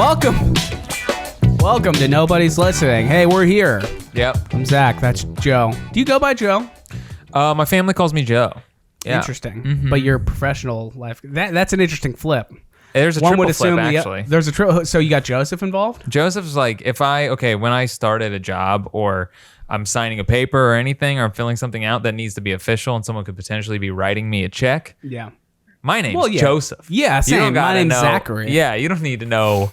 Welcome to Nobody's Listening. Hey, we're here. Yep. I'm Zach. That's Joe. Do you go by Joe? My family calls me Joe. Yeah. Interesting. Mm-hmm. But your professional life, that's an interesting flip. There's a One triple would assume flip, actually. There's a so you got Joseph involved? Joseph's like, when I start at a job or I'm signing a paper or anything or I'm filling something out that needs to be official and someone could potentially be writing me a check. Yeah. My name's Joseph. Yeah, same. My name's Zachary. Yeah, you don't need to know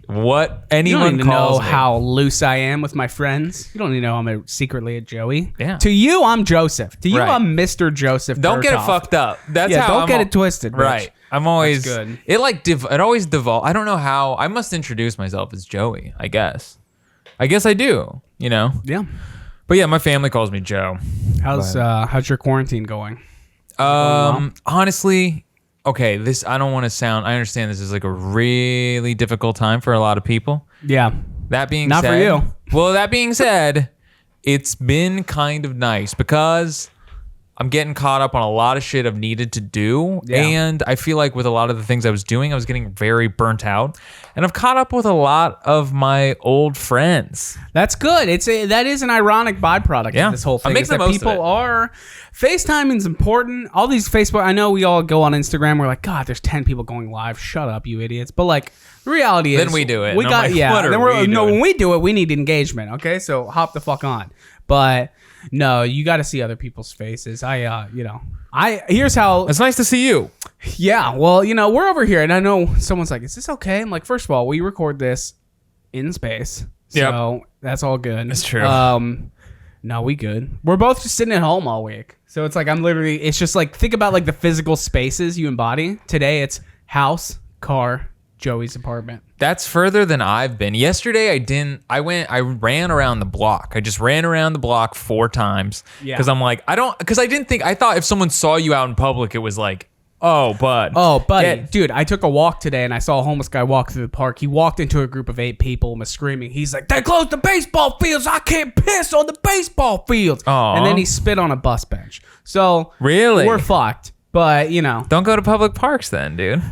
what anyone you don't need to calls know me. how loose I am with my friends. You don't need to know I'm secretly a Joey. Yeah. To you, I'm Joseph. To you, Right. I'm Mr. Joseph. Don't get it Berthoff. fucked up. That's Yeah, how don't get it twisted. Bitch. Right. I'm always That's good. It always devolves. I don't know how. I must introduce myself as Joey. I guess I do. You know. Yeah. But yeah, my family calls me Joe. How's your quarantine going? Honestly, okay. I don't want to sound. I understand this is like a really difficult time for a lot of people. Yeah. That being Not said, for you. Well, that being said, it's been kind of nice because I'm getting caught up on a lot of shit I've needed to do. Yeah. And I feel like with a lot of the things I was doing, I was getting very burnt out. And I've caught up with a lot of my old friends. That's good. That is an ironic byproduct of this whole thing. I'm making is the that most of people it. are FaceTiming's important. All these Facebook, I know we all go on Instagram. We're like, God, there's 10 people going live. Shut up, you idiots. But like, the reality is, Then we do it. We And got I'm like, what are we doing? when we do it, we need engagement. Okay, so hop the fuck on. But no, you got to see other people's faces. Here's how. It's nice to see you. Yeah, well, we're over here, and I know someone's like, "Is this okay?" I'm like, first of all, we record this in space, so that's all good. That's true. No, we good. We're both just sitting at home all week, so it's like it's just like think about like the physical spaces you embody. Today, it's house, car, Joey's apartment. That's further than I've been. Yesterday, I ran around the block. I just ran around the block 4 times. Yeah. Because I'm like, I thought if someone saw you out in public, it was like, oh, bud. Oh, buddy. Dude, I took a walk today and I saw a homeless guy walk through the park. He walked into a group of 8 people and was screaming. He's like, they closed the baseball fields. I can't piss on the baseball fields. Aww. And then he spit on a bus bench. So Really? we're fucked. But, Don't go to public parks then, dude.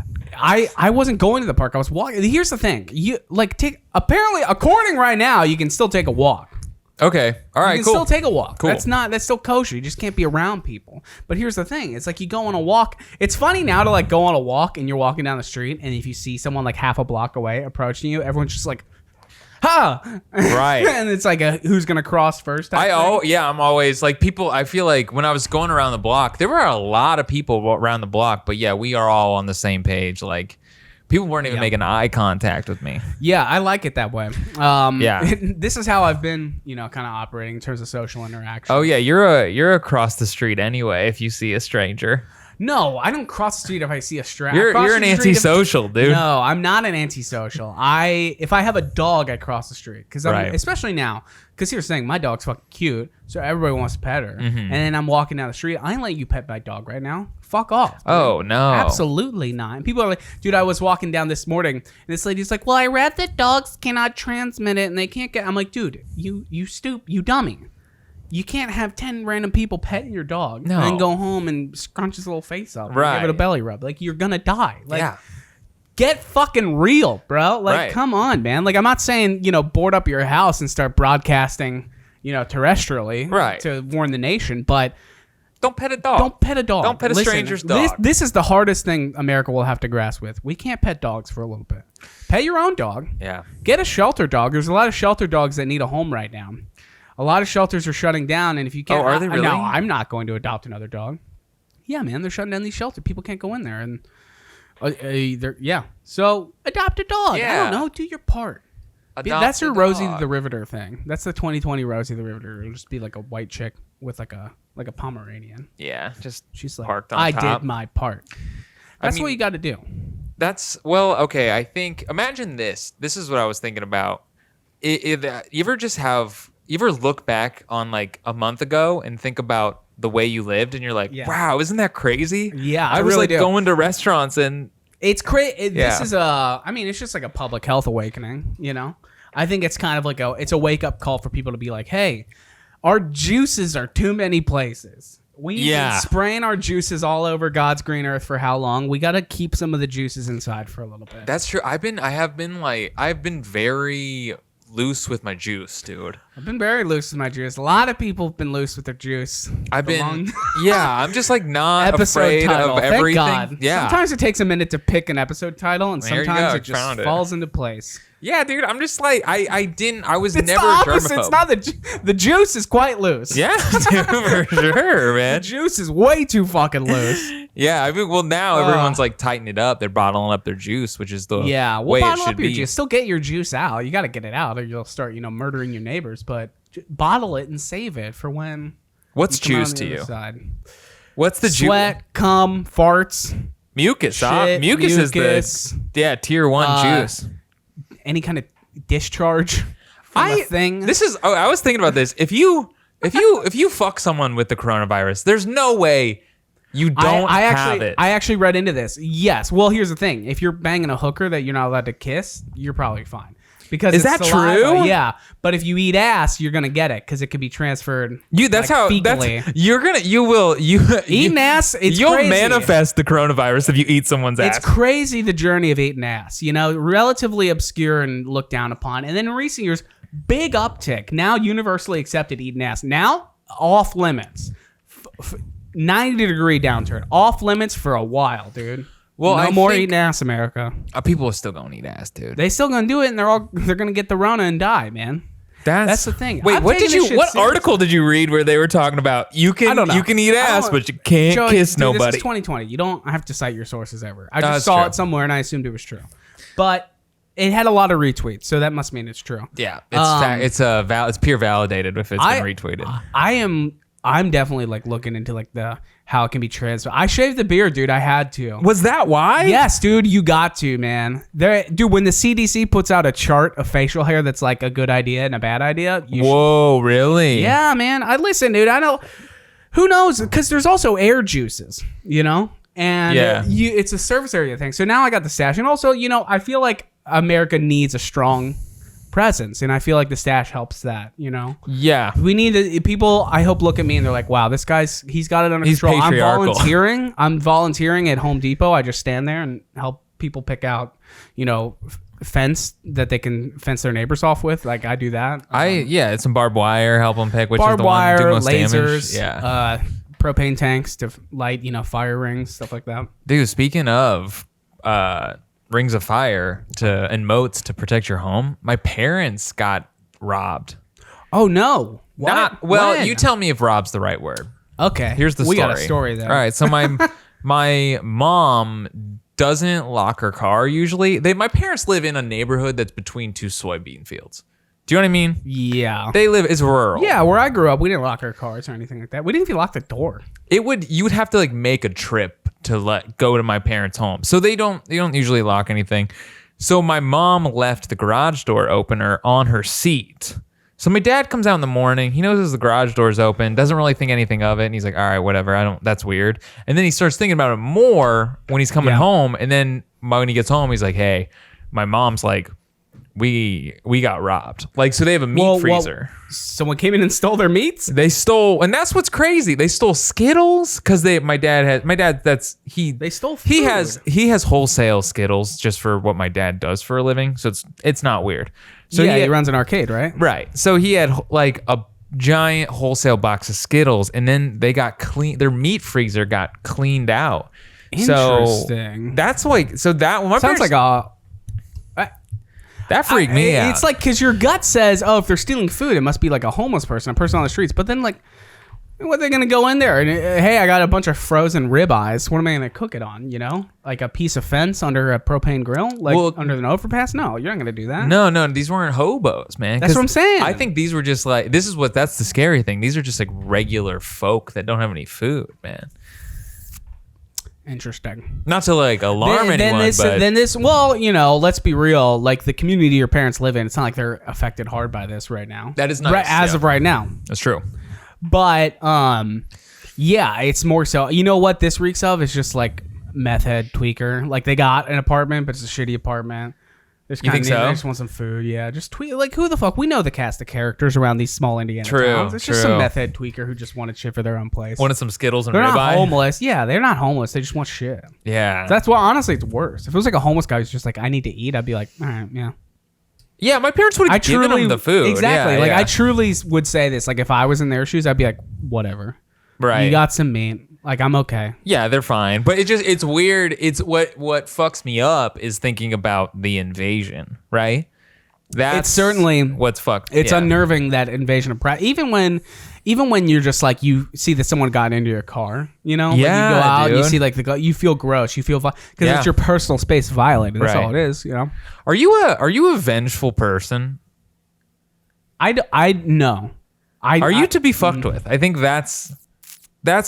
I wasn't going to the park. I was walking. Here's the thing. Apparently, according right now, you can still take a walk. Okay. All right, You can cool. still take a walk. Cool. That's still kosher. You just can't be around people. But here's the thing. It's like you go on a walk. It's funny now to like go on a walk and you're walking down the street, and if you see someone like half a block away approaching you, everyone's just like, ha! Right. And it's like who's going to cross first? type thing. I'm always like people. I feel like when I was going around the block, there were a lot of people around the block, but yeah, we are all on the same page. Like people weren't even making eye contact with me. Yeah, I like it that way. Yeah. This is how I've been, kind of operating in terms of social interaction. Oh yeah, you're across the street anyway. If you see a stranger, No, I don't cross the street if I see a stranger. you're an antisocial, dude. No, I'm not an antisocial. If I have a dog, I cross the street because Right. especially now. Because here's the thing, my dog's fucking cute, so everybody wants to pet her. Mm-hmm. And then I'm walking down the street. I ain't letting you pet my dog right now. Fuck off. dude. Oh no, Absolutely not. And people are like, dude, I was walking down this morning, and this lady's like, well, I read that dogs cannot transmit it, and they can't get. I'm like, dude, you dummy. You can't have 10 random people petting your dog No. and then go home and scrunch his little face up and Right. give it a belly rub. Like, you're going to die. Like, yeah. get fucking real, bro. Like, Right. come on, man. Like, I'm not saying, board up your house and start broadcasting, terrestrially Right. to warn the nation, but Don't pet a dog. don't pet a dog. Don't pet a stranger's dog. This is the hardest thing America will have to grasp with. We can't pet dogs for a little bit. Pet your own dog. Yeah. Get a shelter dog. There's a lot of shelter dogs that need a home right now. A lot of shelters are shutting down, and if you can't, Oh, are they really? No, I'm not going to adopt another dog. Yeah, man, they're shutting down these shelters. People can't go in there, and yeah. So adopt a dog. Yeah. I don't know. Do your part. Adopt That's your a Rosie dog. the Riveter thing. That's the 2020 Rosie the Riveter. It'll just be like a white chick with like a Pomeranian. Yeah, just She's like, parked on I top. did my part. That's what you got to do. Okay. I think imagine this. This is what I was thinking about. You ever look back on like a month ago and think about the way you lived, and you're like, Yeah. wow, isn't that crazy? Yeah, I I was really like do. going to restaurants and It's crazy. Yeah. This is it's just like a public health awakening, I think it's kind of like it's a wake up call for people to be like, hey, our juices are too many places. We've been spraying our juices all over God's green earth for how long? We got to keep some of the juices inside for a little bit. That's true. I've been very loose with my juice, dude. I've been very loose with my juice. A lot of people have been loose with their juice. I'm just like not afraid title. of everything. Thank God. Yeah. Sometimes it takes a minute to pick an episode title, and There you sometimes go. it just falls into place. Yeah, dude. I'm just like I was It's never the opposite. germaphobe. It's not the juice is quite loose. Yeah, dude, for sure, man. The juice is way too fucking loose. Yeah, I mean, well, now everyone's like tightening it up. They're bottling up their juice, which is the way it should be. Juice. Still get your juice out. You got to get it out, or you'll start, murdering your neighbors. But bottle it and save it for when. What's you come juice out on to the you? other side. What's the juice? Sweat, cum, farts, Mucus. shit, Mucus is the tier 1 juice. Any kind of discharge from a thing. I was thinking about this. If you fuck someone with the coronavirus, there's no way you don't have it. I actually read into this. Yes. Well, here's the thing. If you're banging a hooker that you're not allowed to kiss, you're probably fine. Because is that saliva. true? Yeah. But if you eat ass, you're gonna get it because it could be transferred. Eating ass. You'll crazy. manifest the coronavirus if you eat someone's ass. It's crazy the journey of eating ass. Relatively obscure and looked down upon, and then in recent years, big uptick. Now universally accepted eating ass. Now off limits. 90-degree downturn. Off limits for a while, dude. Well, no more eating ass, America. People are still gonna eat ass, dude. They still gonna do it, and they're gonna get the Rona and die, man. That's the thing. Wait, what article did you read where they were talking about you can eat ass, but you can't kiss nobody? This is 2020. You don't have to cite your sources ever. I just saw it somewhere, and I assumed it was true. But it had a lot of retweets, so that must mean it's true. Yeah, it's peer validated if it's been retweeted. I'm definitely like looking into like the how it can be transferred. I shaved the beard, dude. I had to. Was that why? Yes, dude. You got to, man. Dude, when the CDC puts out a chart of facial hair that's like a good idea and a bad idea. Whoa, really? Yeah, man. I listen, dude. I know. Who knows? Because there's also air juices, and it's a surface area thing. So now I got the stash, and also, I feel like America needs a strong presence, and I feel like the stash helps that. Yeah. We need people. I hope look at me and they're like, "Wow, this he's got it under control." I'm volunteering at Home Depot. I just stand there and help people pick out, fence that they can fence their neighbors off with. Like I do that. It's some barbed wire. Help them pick which barbed is the one wire, do most lasers, damage. Yeah. Propane tanks to light, fire rings, stuff like that. Dude, speaking of rings of fire and moats to protect your home, my parents got robbed. Oh no! What? When? You tell me if rob's the right word. Okay, here's the story. We got a story there. All right, so my mom doesn't lock her car usually. My parents live in a neighborhood that's between two soybean fields. Do you know what I mean? Yeah. It's rural. Yeah, where I grew up, we didn't lock our cars or anything like that. We didn't even lock the door. You would have to like make a trip to go to my parents' home. So they don't usually lock anything. So my mom left the garage door opener on her seat. So my dad comes out in the morning. He knows the garage door's open, doesn't really think anything of it. And he's like, all right, whatever. That's weird. And then he starts thinking about it more when he's coming home. And then when he gets home, he's like, hey, my mom's like, we got robbed. Like, so they have a meat freezer. Someone came in and stole their meats? They stole, and that's what's crazy. They stole Skittles because they stole food. He has wholesale Skittles just for what my dad does for a living. So it's not weird. So he runs an arcade, right? Right. So he had like a giant wholesale box of Skittles, and then they got clean. Their meat freezer got cleaned out. Interesting. So that's like that sounds like a. That freaked me out. It's like, because your gut says, oh, if they're stealing food, it must be like a homeless person, a person on the streets. But then, like, what are they going to go in there? And, hey, I got a bunch of frozen ribeyes. What am I going to cook it on, Like a piece of fence under a propane grill? Like under an overpass? No, you're not going to do that. No, these weren't hobos, man. That's what I'm saying. I think these were just like, that's the scary thing. These are just like regular folk that don't have any food, man. Interesting. Not to like alarm anyone, let's be real. Like the community your parents live in, it's not like they're affected hard by this right now. That is nice. As of right now. That's true. But it's more so. You know what this reeks of? It's just like meth head tweaker. Like they got an apartment, but it's a shitty apartment. You think so? They just want some food. Yeah, just tweet. Like, who the fuck? We know the cast of characters around these small Indiana towns. It's just some meth head tweaker who just wanted shit for their own place. Wanted some Skittles and they're ribeye. not homeless. Yeah, they're not homeless. They just want shit. Yeah. That's why, honestly, it's worse. If it was like a homeless guy who's just like, I need to eat, I'd be like, all right, yeah. Yeah, my parents would have given them the food. Exactly. Yeah, like, yeah. I truly would say this. Like, if I was in their shoes, I'd be like, whatever. Right. You got some meat. Like, I'm okay. Yeah, they're fine. But it's weird. It's what fucks me up is thinking about the invasion, right? That's It's certainly what's fucked. It's unnerving, that invasion of privacy. Even when you're just like, you see that someone got into your car, you know? Yeah, like you go out, dude. you see like you feel gross, you feel because it's your personal space violated. That's all it is, you know? Are you a vengeful person? No. Are you to be fucked with? I think that's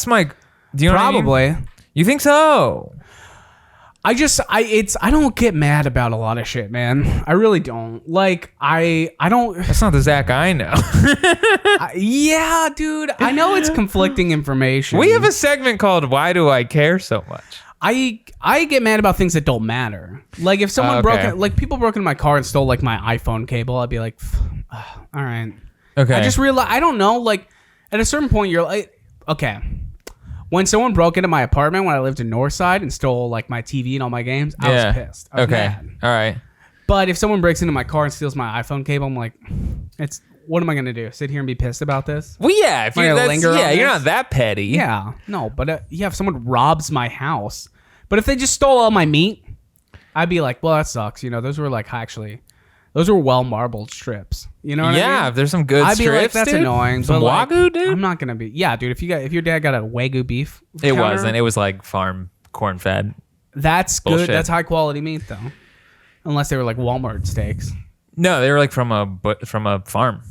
my. Do you know probably. what I mean? You think so? I don't get mad about a lot of shit, man. I really don't. Like, I don't. That's not the Zach I know. Yeah, dude. I know it's conflicting information. We have a segment called "Why Do I Care So Much?" I get mad about things that don't matter. Like, if someone people broke into my car and stole like my iPhone cable, I'd be like, all right. Okay. I just realized, I don't know. Like, at a certain point, you're like, okay. When someone broke into my apartment when I lived in Northside and stole like my TV and all my games, I was pissed. I was mad. All right. But if someone breaks into my car and steals my iPhone cable, I'm like, what am I gonna do? Sit here and be pissed about this? Well, yeah. If you're you're not that petty. Yeah, no. But if someone robs my house, but if they just stole all my meat, I'd be like, well, that sucks. You know, those were like those were well marbled strips. You know what I mean? Yeah, if there's some good I'd strips, be like, that's dude. annoying. Some but Wagyu, dude. I'm not gonna be. Yeah, dude. If your dad got a Wagyu beef, It counter, wasn't. It was like farm corn fed. That's Bullshit. good. That's high quality meat though. Unless they were like Walmart steaks. No, they were like from a farm.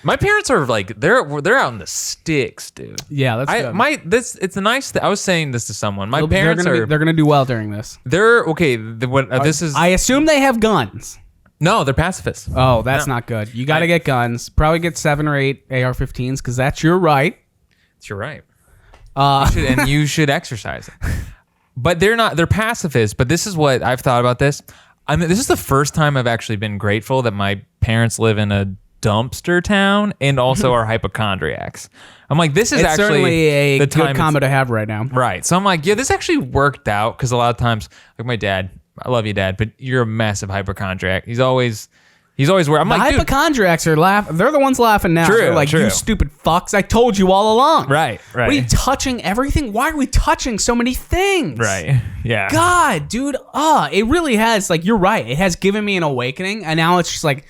My parents are like they're out in the sticks, dude. Yeah, that's good. It's a nice. I was saying this to someone. My parents they're gonna do well during this. They're okay. This is. I assume they have guns. No, they're pacifists. Oh, that's not good. You got to get guns. Probably get 7 or 8 AR-15s because that's your right. It's your right. And you should exercise it. But they're not. They're pacifists. But this is what I've thought about this. I mean, this is the first time I've actually been grateful that my parents live in a dumpster town and also are hypochondriacs. I'm like, this is it's actually certainly a the good combo to have right now. Right. So I'm like, yeah, this actually worked out because a lot of times, like my dad, I love you, Dad, but you're a massive hypochondriac. He's always where I'm The like, hypochondriacs are laughing. They're the ones laughing now. True, They're like, true. you stupid fucks. I told you all along. Right. What are you touching everything? Why are we touching so many things? Right. Yeah. God, dude. It really has, like, you're right. It has given me an awakening. And now it's just like,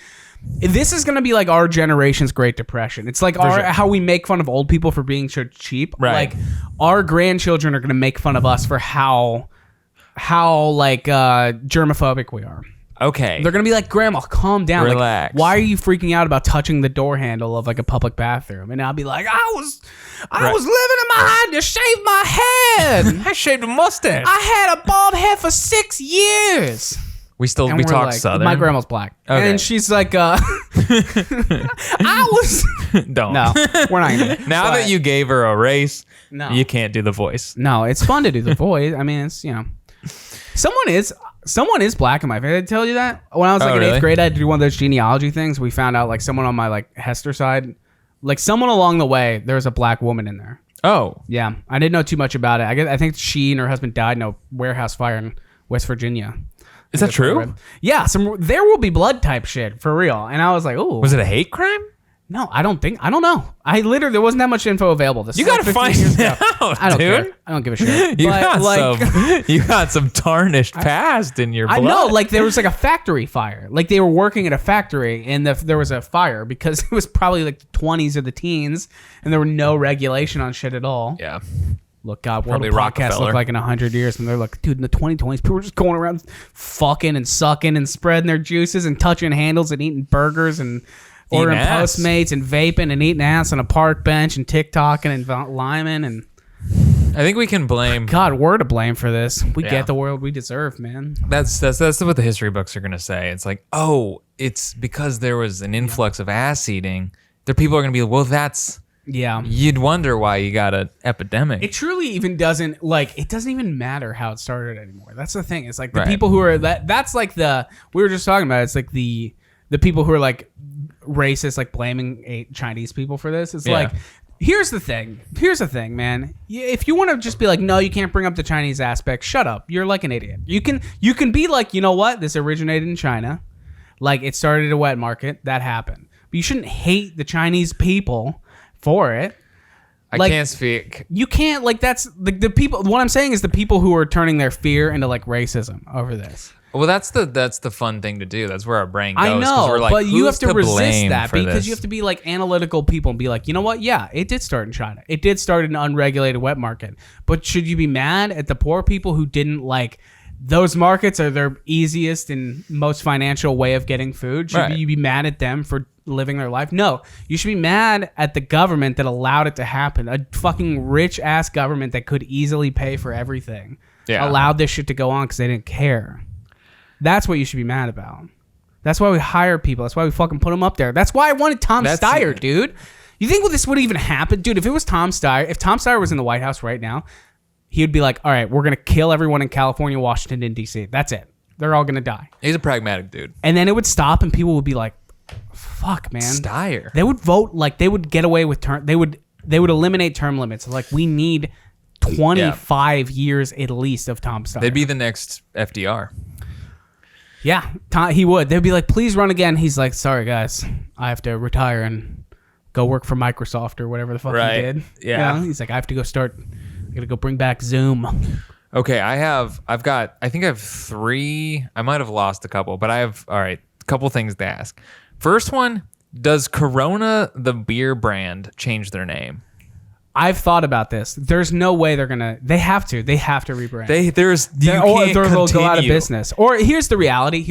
this is going to be like our generation's Great Depression. It's like how we make fun of old people for being so cheap. Right. Like, our grandchildren are going to make fun of us for how like germophobic we are. Okay. They're gonna be like, Grandma, calm down. Relax. Like, why are you freaking out about touching the door handle of like a public bathroom? And I'll be like, I was living in my hide to shave my head. I shaved a mustache. I had a bald head for 6 years. We And talk like, Southern. My grandma's black, Okay. and she's like, I was. Don't. No, we're not gonna. Now that you gave her a race, No. you can't do the voice. No, it's fun to do the voice. I mean, it's, you know, someone is black in my family. Did I tell you that? When I was like in really? 8th grade, I had to do one of those genealogy things. We found out like someone on my like Hester side, like someone along the way, there was a black woman in there. Oh. Yeah, I didn't know too much about it. I think she and her husband died in a warehouse fire in West Virginia. Is that true? Yeah, there will be blood type shit for real. And I was like, ooh. Was it a hate crime? No, I don't know. There wasn't that much info available. This You is like gotta 15 find years ago. out, I don't dude. care. I don't give a shit. You But, got some tarnished past in your blood. I know, like there was like a factory fire. Like they were working at a factory and there was a fire because it was probably like the 20s or the teens and there were no regulation on shit at all. Yeah. Look, God, what Probably will podcasts Rockefeller. look like in 100 years? And they're like, dude, in the 2020s, people were just going around fucking and sucking and spreading their juices and touching handles and eating burgers and ordering ass. Postmates and vaping and eating ass on a park bench and TikToking and liming and I think we can blame. God, we're to blame for this. We Yeah. get the world we deserve, man. That's what the history books are gonna say. It's like, oh, it's because there was an influx of ass eating. There, people are gonna be, well, that's Yeah. you'd wonder why you got an epidemic. It truly even doesn't it doesn't even matter how it started anymore. That's the thing. It's like the Right. people who are that's like we were just talking about, it's like the people who are like racist, like blaming Chinese people for this. It's like, here's the thing, man. If you want to just be like, no, you can't bring up the Chinese aspect, shut up. You're like an idiot. You can be like, you know what? This originated in China. Like, it started at a wet market. That happened. But you shouldn't hate the Chinese people for it. I can't speak. You can't, like, that's the people. What I'm saying is the people who are turning their fear into like racism over this. Well, that's the fun thing to do. That's where our brain goes. I 'cause know, we're like, but you have to resist blame that for because this? you have to be like analytical people and be like, you know what? Yeah, it did start in China. It did start in an unregulated wet market. But should you be mad at the poor people who didn't like those markets are their easiest and most financial way of getting food? Should you be mad at them for living their life? No, you should be mad at the government that allowed it to happen. A fucking rich ass government that could easily pay for everything allowed this shit to go on because they didn't care. That's what you should be mad about. That's why we hire people. That's why we fucking put them up there. That's why I wanted Tom Steyer, dude. You think this would even happen? Dude, if it was Tom Steyer, if Tom Steyer was in the White House right now, he would be like, all right, we're going to kill everyone in California, Washington, and D.C. That's it. They're all going to die. He's a pragmatic dude. And then it would stop and people would be like, fuck, man. Steyer. They would vote, like, they would get away with term. They would eliminate term limits. Like, we need 25 years at least of Tom Steyer. They'd be the next FDR. Yeah, he would. They'd be like, please run again. He's like, sorry, guys. I have to retire and go work for Microsoft or whatever the fuck he did. Yeah. You know? He's like, I have to go I got to go bring back Zoom. Okay, I think I have 3. I might have lost a couple, but I have, all right, a couple things to ask. First one, does Corona, the beer brand, change their name? I've thought about this. There's no way they have to rebrand. Or they'll go out of business. Or here's the reality.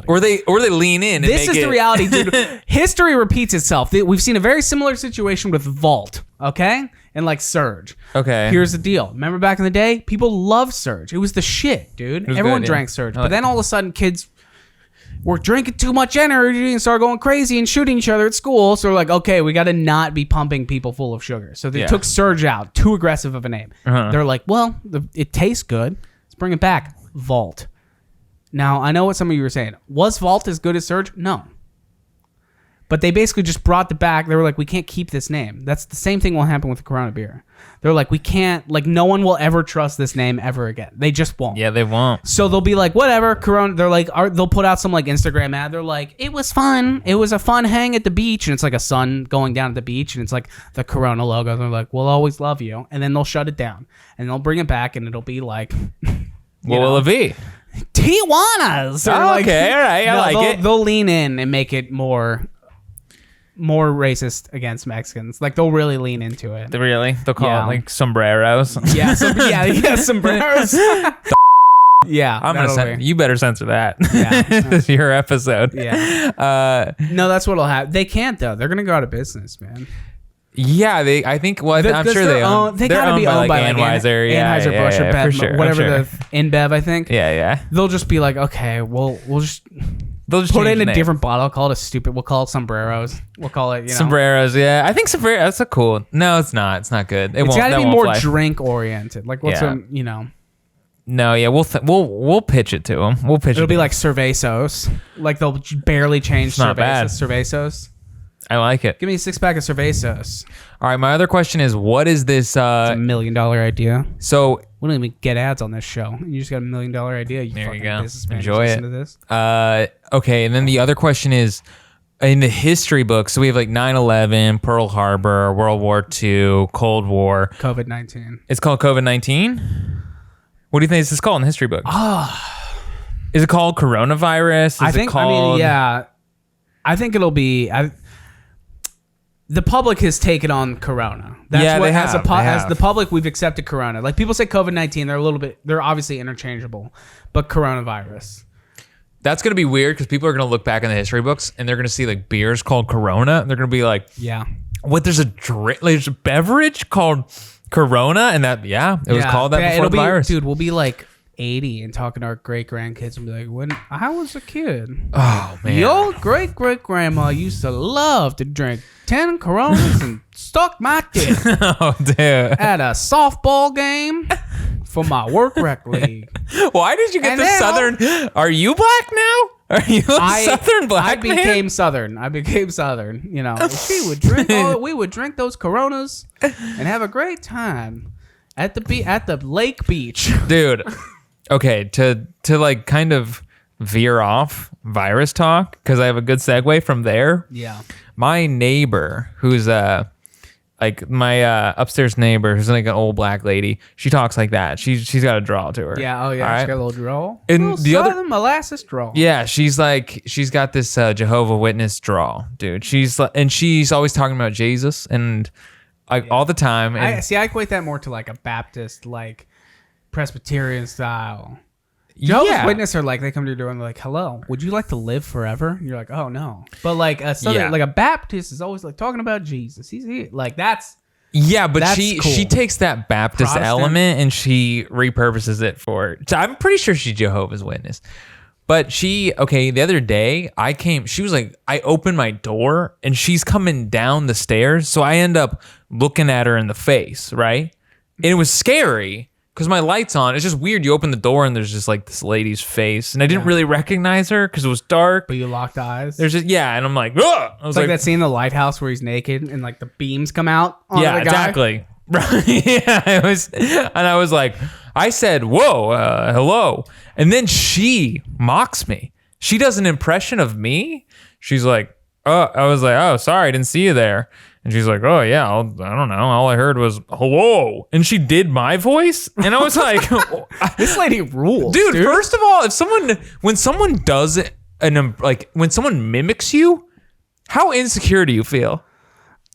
Or they lean in. And this is the reality, dude. History repeats itself. We've seen a very similar situation with Vault, okay? And like Surge. Okay. Here's the deal. Remember back in the day? People loved Surge. It was the shit, dude. Everyone drank Surge. But then all of a sudden kids were drinking too much energy and started going crazy and shooting each other at school. So they're like, okay, we got to not be pumping people full of sugar. So they took Surge out. Too aggressive of a name. They're like, well, it tastes good. Let's bring it back. Vault. Now, I know what some of you were saying. Was Vault as good as Surge? No. But they basically just brought the back. They were like, we can't keep this name. That's the same thing will happen with the Corona beer. They're like, we can't, like, no one will ever trust this name ever again. They just won't. Yeah, they won't. So they'll be like, whatever, Corona. They're like, they'll put out some like Instagram ad. They're like, it was fun. It was a fun hang at the beach. And it's like a sun going down at the beach. And it's like the Corona logo. They're like, we'll always love you. And then they'll shut it down. And they'll bring it back. And it'll be like, what will it be? Tijuana's. Oh, okay, all right. I like it. They'll lean in and make it more racist against Mexicans. Like, they'll really lean into it. Really? They'll call it like sombreros. Yeah, sombreros. Yeah, I'm gonna you better censor that. Yeah, it's your episode. Yeah. No, that's what'll happen. They can't though. They're gonna go out of business, man. Yeah, I think. Well, I'm sure they own. They gotta be owned by like Anheuser-Busch or Bev, sure, whatever the InBev, I think. Yeah. They'll just be like, okay, we'll just. They'll just put it in a different bottle. Call it we'll call it sombreros. We'll call it, sombreros. Yeah, I think sombreros. That's a cool. No, it's not. It's not good. It's got to be more drink oriented. Like what's No, yeah, we'll pitch it to them. It'll be like Cervezos. Like they'll barely change Cervezos. I like it. Give me a 6-pack of Cervezos. All right, my other question is, what is this? It's $1 million idea. So we don't even get ads on this show. You just got $1 million idea. There you go. Businessman. Enjoy it. To this. Okay, and then the other question is, in the history books, so we have like 9/11, Pearl Harbor, World War II, Cold War, COVID-19. It's called COVID-19. What do you think this is called in the history books? Is it called coronavirus? I think it'll be. The public has taken on Corona. As the public, we've accepted Corona. Like people say COVID-19, they're obviously interchangeable, but coronavirus. That's going to be weird because people are going to look back in the history books and they're going to see like beers called Corona. And they're going to be like, yeah, what? There's a there's a beverage called Corona, and it was called that before the virus. Dude, we'll be like 80 and talking to our great grandkids and be like, when I was a kid, Oh man. your great grandma used to love to drink 10 Coronas and stuck my dick Oh dude. at a softball game for my work rec league. Why did you get And the now- Southern? Are you black now? Are you a Southern black I man? became Southern. You know, she would drink. We would drink those Coronas and have a great time at the lake beach. Dude. Okay, to like kind of veer off virus talk because I have a good segue from there. Yeah. My neighbor, who's like my upstairs neighbor, who's like an old black lady, she talks like that. She's got a draw to her. Yeah. Oh yeah. All She's right? got a little drawl. And Little the other- Southern molasses drawl. Yeah, she's got this Jehovah Witness draw, dude. She's always talking about Jesus and like all the time. And I equate that more to like a Baptist, like Presbyterian style. Jehovah's Witness are like, they come to your door and they're like, hello, would you like to live forever? And you're like, oh no. But like a Southern, Yeah. like a Baptist is always like talking about Jesus. He's here. Like that's Yeah, but That's she cool. takes that Baptist Protestant. element and she repurposes it for. So I'm pretty sure she's Jehovah's Witness. But the other day she was like, I opened my door and she's coming down the stairs. So I end up looking at her in the face, right? And it was scary because my light's on. It's just weird. You open the door and there's just like this lady's face. And I didn't really recognize her because it was dark. but you locked eyes. There's just, yeah. And I'm like, ugh. I was It's like that scene in The Lighthouse where he's naked and like the beams come out on yeah, the guy. exactly. Right. Yeah, it was, and I was like, I said, "Whoa, hello," and then she mocks me. She does an impression of me. She's like, "Oh," I was like, "Oh, sorry, I didn't see you there." And she's like, "Oh yeah, I don't know. All I heard was hello," and she did my voice, and I was like, This lady rules, dude. First of all, when someone does it, when someone mimics you, how insecure do you feel?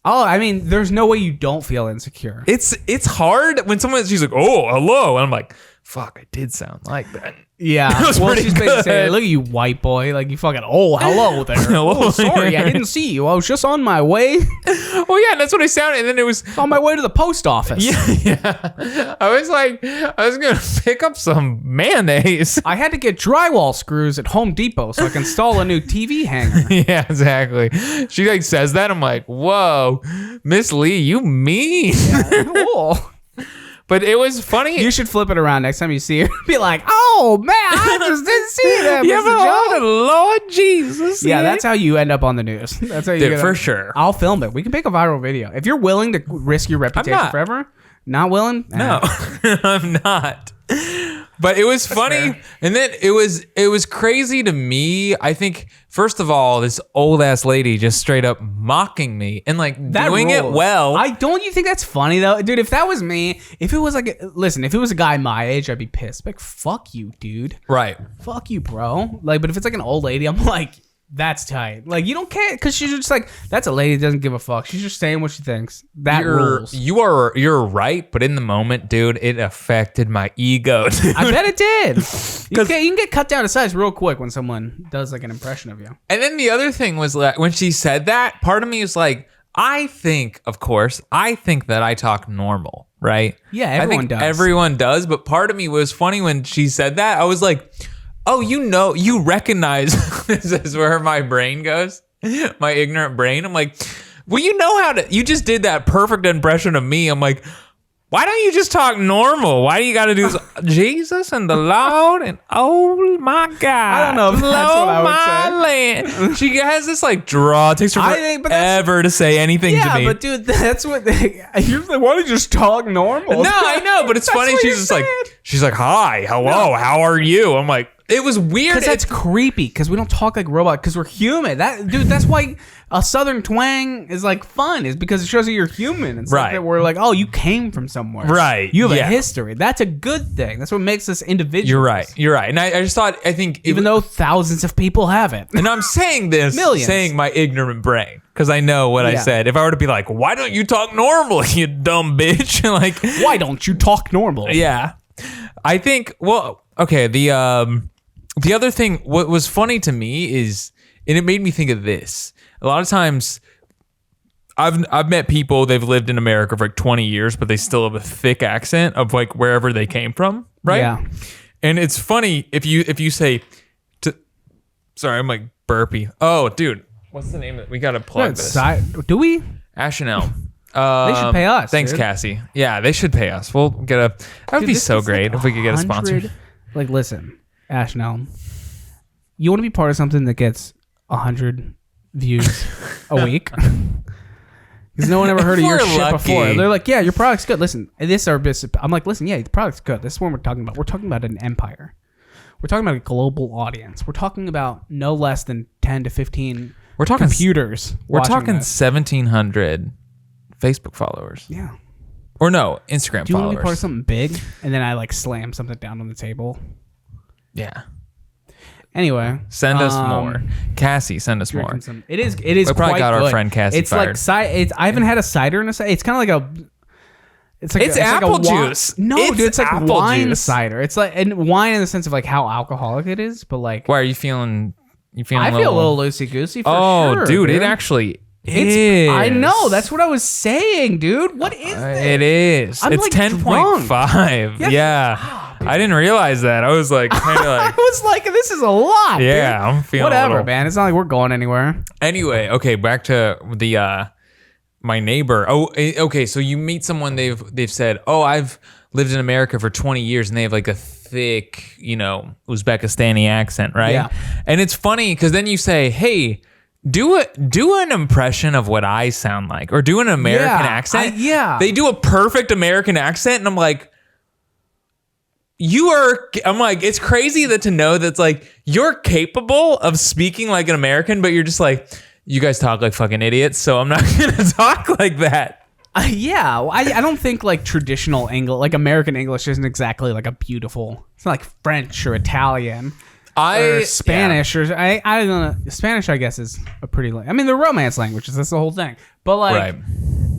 Oh, I mean, there's no way you don't feel insecure. It's hard when she's like, "Oh, hello," and I'm like, "Fuck, I did sound like that." Yeah. That was Well, pretty she's basically good. saying, look at you, white boy. Like you fucking, oh, hello there. Hello. Oh, sorry, I didn't see you. I was just on my way. Oh yeah, that's what I sounded. And then it was On my way to the post office. yeah. I was like, I was gonna pick up some mayonnaise. I had to get drywall screws at Home Depot so I can install a new TV hanger. Yeah, exactly. She like says that. I'm like, whoa, Miss Lee, you mean? Cool. But it was funny. You should flip it around next time you see her. Be like, oh, man, I just didn't see that. Yeah, Mr. but Jones." Lord Jesus. Yeah, that's how you end up on the news. That's how you Dude, get for up. sure. I'll film it. We can make a viral video. If you're willing to risk your reputation not. forever, not willing? No, I'm not. But it was funny, fair. and then it was crazy to me. I think first of all, this old ass lady just straight up mocking me and like That doing it rules. well. Don't you think that's funny though, dude? If that was me, if it was like, if it was a guy my age, I'd be pissed. Like, fuck you, dude. right. Fuck you, bro. Like, but if it's like an old lady, I'm like, that's tight. Like, you don't care because she's just like, that's a lady that doesn't give a fuck. She's just saying what she thinks. That rules. You're right, but in the moment, dude, it affected my ego. Dude. I bet it did. You can get cut down to size real quick when someone does like an impression of you. And then the other thing was that when she said that, part of me is like, I think that I talk normal, right? Yeah, everyone I think does. Everyone does, but part of me was funny when she said that. I was like, oh, you recognize this is where my brain goes, my ignorant brain. I'm like, well, you know you just did that perfect impression of me. I'm like, why don't you just talk normal? Why do you got to do Jesus and the Lord and oh my God? I don't know if that's what I would say. Land. She has this like draw. It takes her I think- but that's- forever to say anything to Yeah, me. but dude, that's what you're like. Why don't you just talk normal? No, I know, but it's That's funny. what She's you just like, said. she's like, hi, hello, how are you? I'm like, it was weird. Because that's creepy. Because we don't talk like robot. Because we're human. That's why a southern twang is like fun. Is because it shows you you're human. It's Right. like that we're like, oh, you came from somewhere. Right, You have yeah. a history. That's a good thing. That's what makes us individuals. You're right. And I just thought, I think, Even though thousands of people have it. and I'm saying this, Millions. saying my ignorant brain, because I know what I Yeah. said. If I were to be like, why don't you talk normal, you dumb bitch? Like, Why don't you talk normal? yeah. I think, well, okay, the other thing, what was funny to me is, and it made me think of this. A lot of times, I've met people, they've lived in America for like 20 years, but they still have a thick accent of like wherever they came from, right? Yeah. And it's funny if you say, sorry, I'm like burpy. Oh, dude, what's the name of it? We gotta plug this. Do we? Ash and Elm. They should pay us. Thanks, dude. Cassie. Yeah, they should pay us. We'll get a. That would be so great if we could get a sponsor. Like, listen, Ash and Elm, you want to be part of something that gets 100 views a week? Because no one ever heard of your shit before. They're like, yeah, your product's good. Listen, this is our business. I'm like, listen, yeah, the product's good. This is what we're talking about. We're talking about an empire. We're talking about a global audience. We're talking about no less than 10 to 15 computers. We're talking 1,700 Facebook followers. Yeah. Or no, Instagram followers. Do you want to be part of something big? And then I like slam something down on the table. Yeah. Anyway, send us more. Cassie, send us more. It is. We probably got our friend Cassie it's fired. Like I haven't had a cider in a cider. It's kind of like a. It's apple juice. No, dude, it's like wine juice. cider. It's like and wine in the sense of like how alcoholic it is, but like. Why are you feeling? You feeling? I feel a little loosey goosey. Oh, sure, dude, it actually. I know. That's what I was saying, dude. What is this? It is. I'm it's like 10.5. Yeah. I didn't realize that. I was like, kind of like. I was like, this is a lot. Yeah, dude. I'm feeling. Whatever, man. It's not like we're going anywhere. Anyway, okay, back to the my neighbor. Oh, okay. So you meet someone. They've said, oh, I've lived in America for 20 years, and they have like a thick, Uzbekistani accent, right? Yeah. And it's funny because then you say, hey. Do an impression of what I sound like, or do an American accent. They do a perfect American accent, and I'm like, I'm like, it's crazy to know that's like you're capable of speaking like an American, but you're just like, you guys talk like fucking idiots, so I'm not gonna talk like that. I don't think like traditional English, like American English, isn't exactly like a beautiful. It's not like French or Italian. Or Spanish or I don't know. Spanish, I guess, is a pretty. I mean, they're romance languages. That's the whole thing. But like,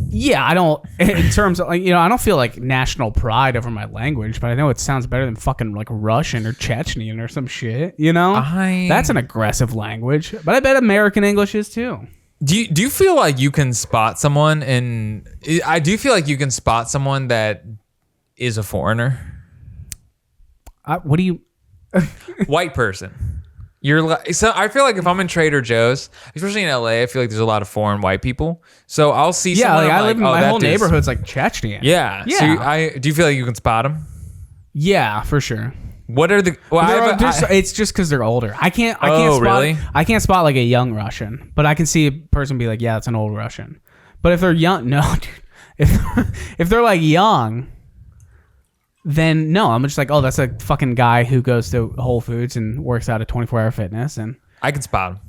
yeah, I don't. In terms of like, I don't feel like national pride over my language, but I know it sounds better than fucking like Russian or Chechnyan or some shit. That's an aggressive language. But I bet American English is too. Do you feel like you can spot someone? And I do feel like you can spot someone that is a foreigner. What do you? White person. So I feel like if I'm in Trader Joe's, especially in LA, I feel like there's a lot of foreign white people. So I'll see someone. I live in my whole neighborhood's like Chechnyan. Yeah. So do you feel like you can spot them? Yeah, for sure. What are the? Well, it's just because they're older. I can't spot like a young Russian, but I can see a person be like, yeah, that's an old Russian. But if they're young, no, dude. If they're like young. Then no, I'm just like, oh, that's a fucking guy who goes to Whole Foods and works out at 24-hour fitness, and I can spot him.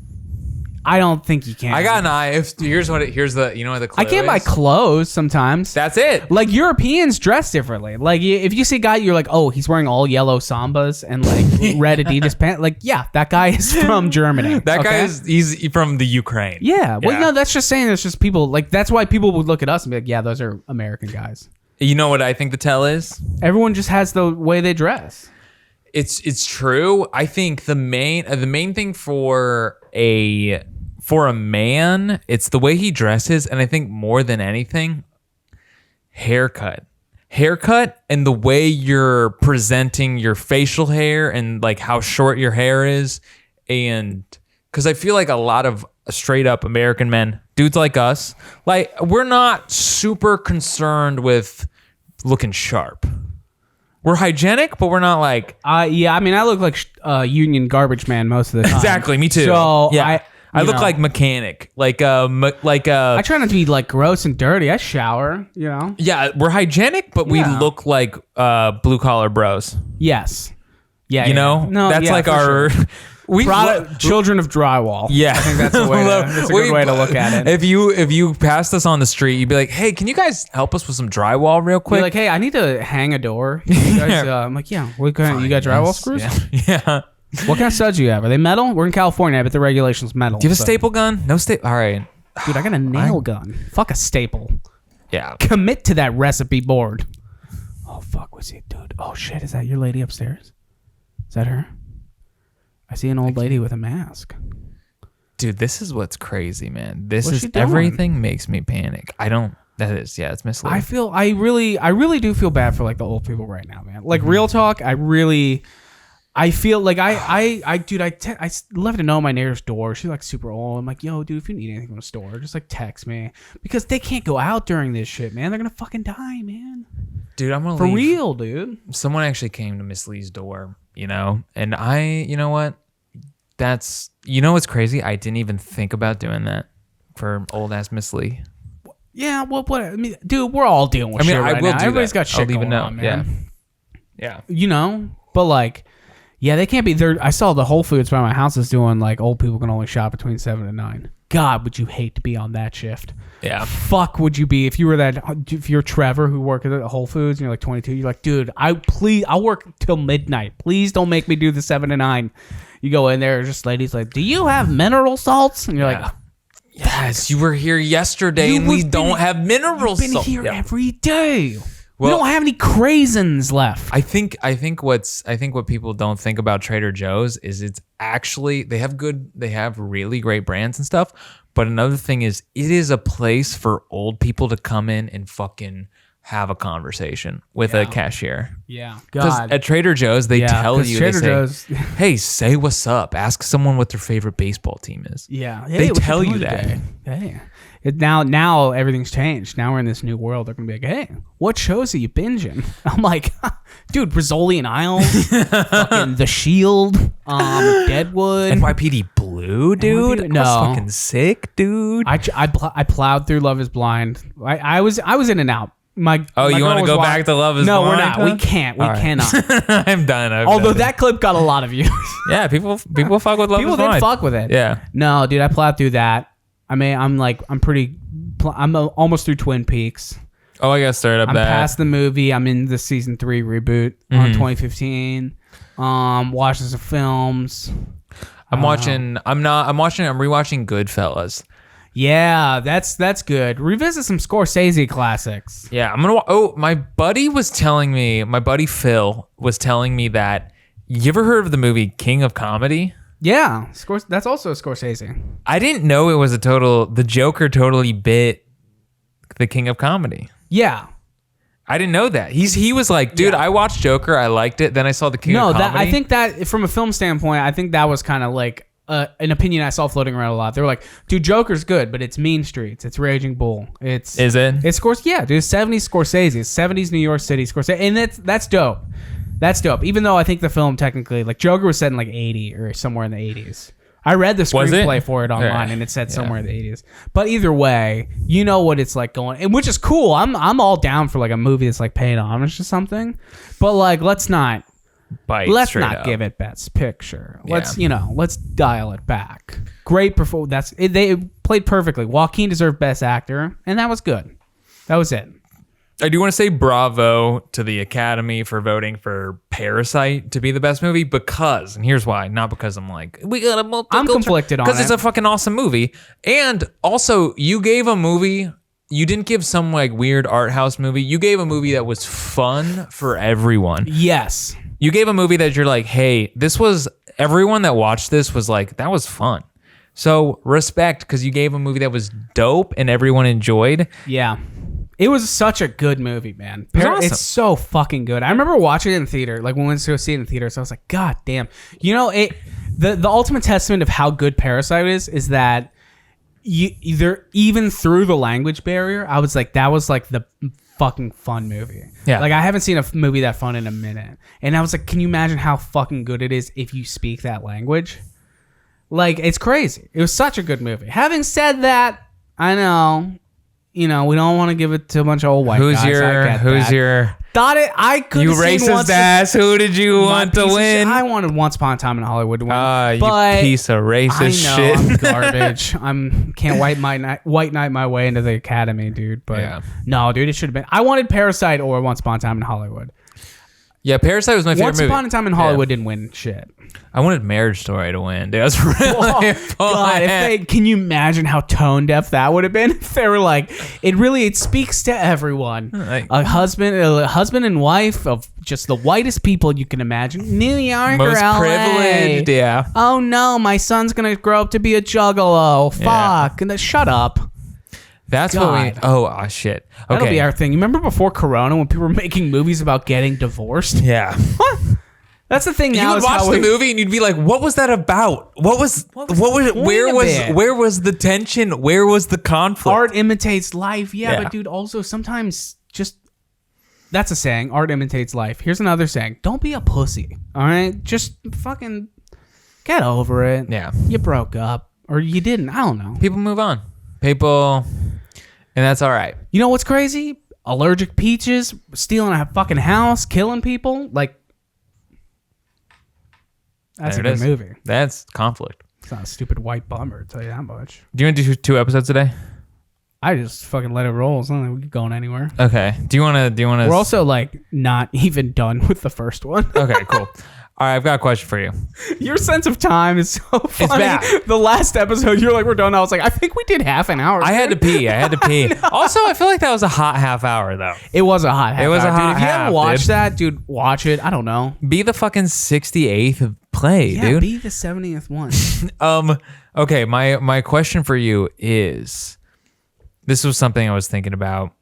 I don't think you can. I got an eye. Here's the clue I can't buy clothes sometimes. That's it. Like Europeans dress differently. Like if you see a guy, you're like, oh, he's wearing all yellow Sambas and like red Adidas pants. Like, yeah, that guy is from Germany. That guy he's from the Ukraine. Yeah. Well, no, that's just saying. It's just people like that's why people would look at us and be like, yeah, those are American guys. You know what I think the tell is? Everyone just has the way they dress. It's true. I think the main thing for a man, it's the way he dresses, and I think more than anything, haircut, and the way you're presenting your facial hair and like how short your hair is, and because I feel like a lot of straight up American men, dudes like us, like we're not super concerned with looking sharp. We're hygienic, but we're not like. Yeah, I mean, I look like union garbage man most of the time. Exactly, me too. So yeah, I look like mechanic, I try not to be like gross and dirty. I shower, Yeah, we're hygienic, but we look like blue collar bros. Yes. Yeah. No, that's like our. Sure. Children of drywall. Yeah, I think that's a good way to look at it. If you passed us on the street, you'd be like, "Hey, can you guys help us with some drywall real quick?" You're like, "Hey, I need to hang a door." You guys, I'm like, "Yeah, you got drywall screws?" Yeah. What kind of studs do you have? Are they metal? We're in California, but the regulation's metal. Do you have a staple gun? No staple. All right, dude, I got a nail gun. Fuck a staple. Yeah. Commit to that recipe board. Oh fuck, what's it, dude? Oh shit, is that your lady upstairs? Is that her? I see an old lady with a mask. Dude, this is what's crazy, man. Everything makes me panic. It's misleading. I really do feel bad for like the old people right now, man. Like real talk, I really I feel like I love to know my neighbor's door. She's like super old. I'm like, yo, dude, if you need anything from the store, just like text me, because they can't go out during this shit, man. They're gonna fucking die, man. Dude, I'm gonna for leave. real, dude. Someone actually came to Miss Lee's door, and you know what? That's, what's crazy? I didn't even think about doing that for old ass Miss Lee. Yeah, what? I mean, dude, we're all dealing with shit right now. Everybody's got shit going on, man. Yeah. But like, yeah, they can't be there. I saw the Whole Foods by my house is doing like old people can only shop between 7 and 9. God, would you hate to be on that shift? Yeah. Fuck, would you be if you're Trevor who worked at Whole Foods and you're like 22? You're like, dude, I'll work till midnight. Please don't make me do the 7 to 9. You go in there, just ladies like, do you have mineral salts? And you're like, yes, you were here yesterday and we don't have mineral salts. You've been here every day. We don't have any craisins left. I think what people don't think about Trader Joe's is it's actually they have really great brands and stuff. But another thing is it is a place for old people to come in and fucking have a conversation with a cashier. Yeah. Because at Trader Joe's, they tell you, Joe's, hey, say what's up. Ask someone what their favorite baseball team is. Yeah. Hey, they tell you that. Hey. Now everything's changed. Now we're in this new world. They're going to be like, hey, what shows are you binging? I'm like, dude, Rizzoli and Isles, fucking The Shield, Deadwood. NYPD Blue, dude? NYPD, no. That's fucking sick, dude. I plowed through Love is Blind. I was in and out. You want to go back to Love is Blind? No, we're not. We can't. We cannot. I'm done. Although that clip got a lot of views. Yeah, people fuck with Love is Blind. People did fuck with it. Yeah. No, dude, I plowed through that. I mean, I'm almost through Twin Peaks. Oh, I got started up I'm that. past the movie. I'm in the season 3 reboot on 2015. Watching some films. I'm rewatching Goodfellas. Yeah, that's good. Revisit some Scorsese classics. Yeah, my buddy Phil was telling me that, you ever heard of the movie King of Comedy? Yeah, that's also Scorsese. I didn't know it was the Joker totally bit the King of Comedy. Yeah. I didn't know that. He was like, dude, I watched Joker, I liked it, then I saw the King of Comedy. I think that from a film standpoint, I think that was kind of like an opinion I saw floating around a lot. They were like, dude, Joker's good, but it's Mean Streets, it's Raging Bull, is it? It's Scorsese. Yeah, dude, 70s Scorsese, 70s New York City Scorsese, and that's dope. That's dope. Even though I think the film technically, like Joker was set in like 80 or somewhere in the 80s. I read the screenplay for it online and it said somewhere in the 80s. But either way, you know what it's like going, and which is cool. I'm all down for like a movie that's like paying homage to something. But like, let's not give it Best Picture. Let's dial it back. Great performance. They played perfectly. Joaquin deserved Best Actor, and that was good. That was it. I do want to say bravo to the Academy for voting for Parasite to be the best movie because, and here's why, not because I'm like, we got a multicultural. I'm conflicted on it. Because it's a fucking awesome movie. And also, you gave a movie, you didn't give some like weird art house movie. You gave a movie that was fun for everyone. Yes. You gave a movie that you're like, hey, everyone that watched this was like, that was fun. So respect, because you gave a movie that was dope and everyone enjoyed. Yeah. It was such a good movie, man. Awesome. It's so fucking good. I remember watching it in theater, like when we went to go see it in theater. So I was like, God damn. The ultimate testament of how good Parasite is that even through the language barrier, I was like, that was like the fucking fun movie. Yeah. Like I haven't seen a movie that fun in a minute. And I was like, can you imagine how fucking good it is if you speak that language? Like, it's crazy. It was such a good movie. Having said that, I know, we don't want to give it to a bunch of old white guys. Thought it. I could. You racist ass. Who did you want to win? I wanted Once Upon a Time in Hollywood to win. You piece of racist shit. I'm garbage. Can't white knight my way into the Academy, dude. But no, dude, it should have been. I wanted Parasite or Once Upon a Time in Hollywood. Yeah, Parasite was my favorite movie. Once Upon a Time in Hollywood didn't win shit. I wanted Marriage Story to win. Dude, that's really God, can you imagine how tone deaf that would have been if they were like, it speaks to everyone. Like, a husband and wife of just the whitest people you can imagine. New York most or LA. privileged, yeah. Oh no, my son's gonna grow up to be a juggalo. Fuck. And shut up. That's God. what we. Shit. Okay. That'll be our thing. You remember before Corona when people were making movies about getting divorced? Yeah. What? That's the thing You now. would is watch how the we- movie and you'd be like, "What was that about? What was the it? point Where of was it?" where was the tension? Where was the conflict?" Art imitates life. Yeah, Yeah. but dude, also sometimes just that's a saying. Art imitates life. Here's another saying. Don't be a pussy. All right, just fucking get over it. Yeah. You broke up or you didn't. I don't know. People move on. People, and that's all right. You know what's crazy? Allergic peaches, stealing a fucking house, killing people. Like, that's There a it good is. movie. That's conflict. It's not a stupid white bummer, I'll tell you that much. Do you want to do 2 episodes today? I just fucking let it roll. It's not like we're going anywhere. Okay. Do you want to? We're also like not even done with the first one. Okay. Cool. All right. I've got a question for you. Your sense of time is so funny. bad. The last episode, you're like, we're done. I was like, I think we did half an hour. I had to pee. Also, I feel like that was a hot half hour though. It was a hot half. It was hour. a hot dude, if you half, haven't watched dude. that, dude, watch it. I don't know. Be the fucking 68th play, Yeah, dude. be the 70th one. Okay, my question for you is, this was something I was thinking about.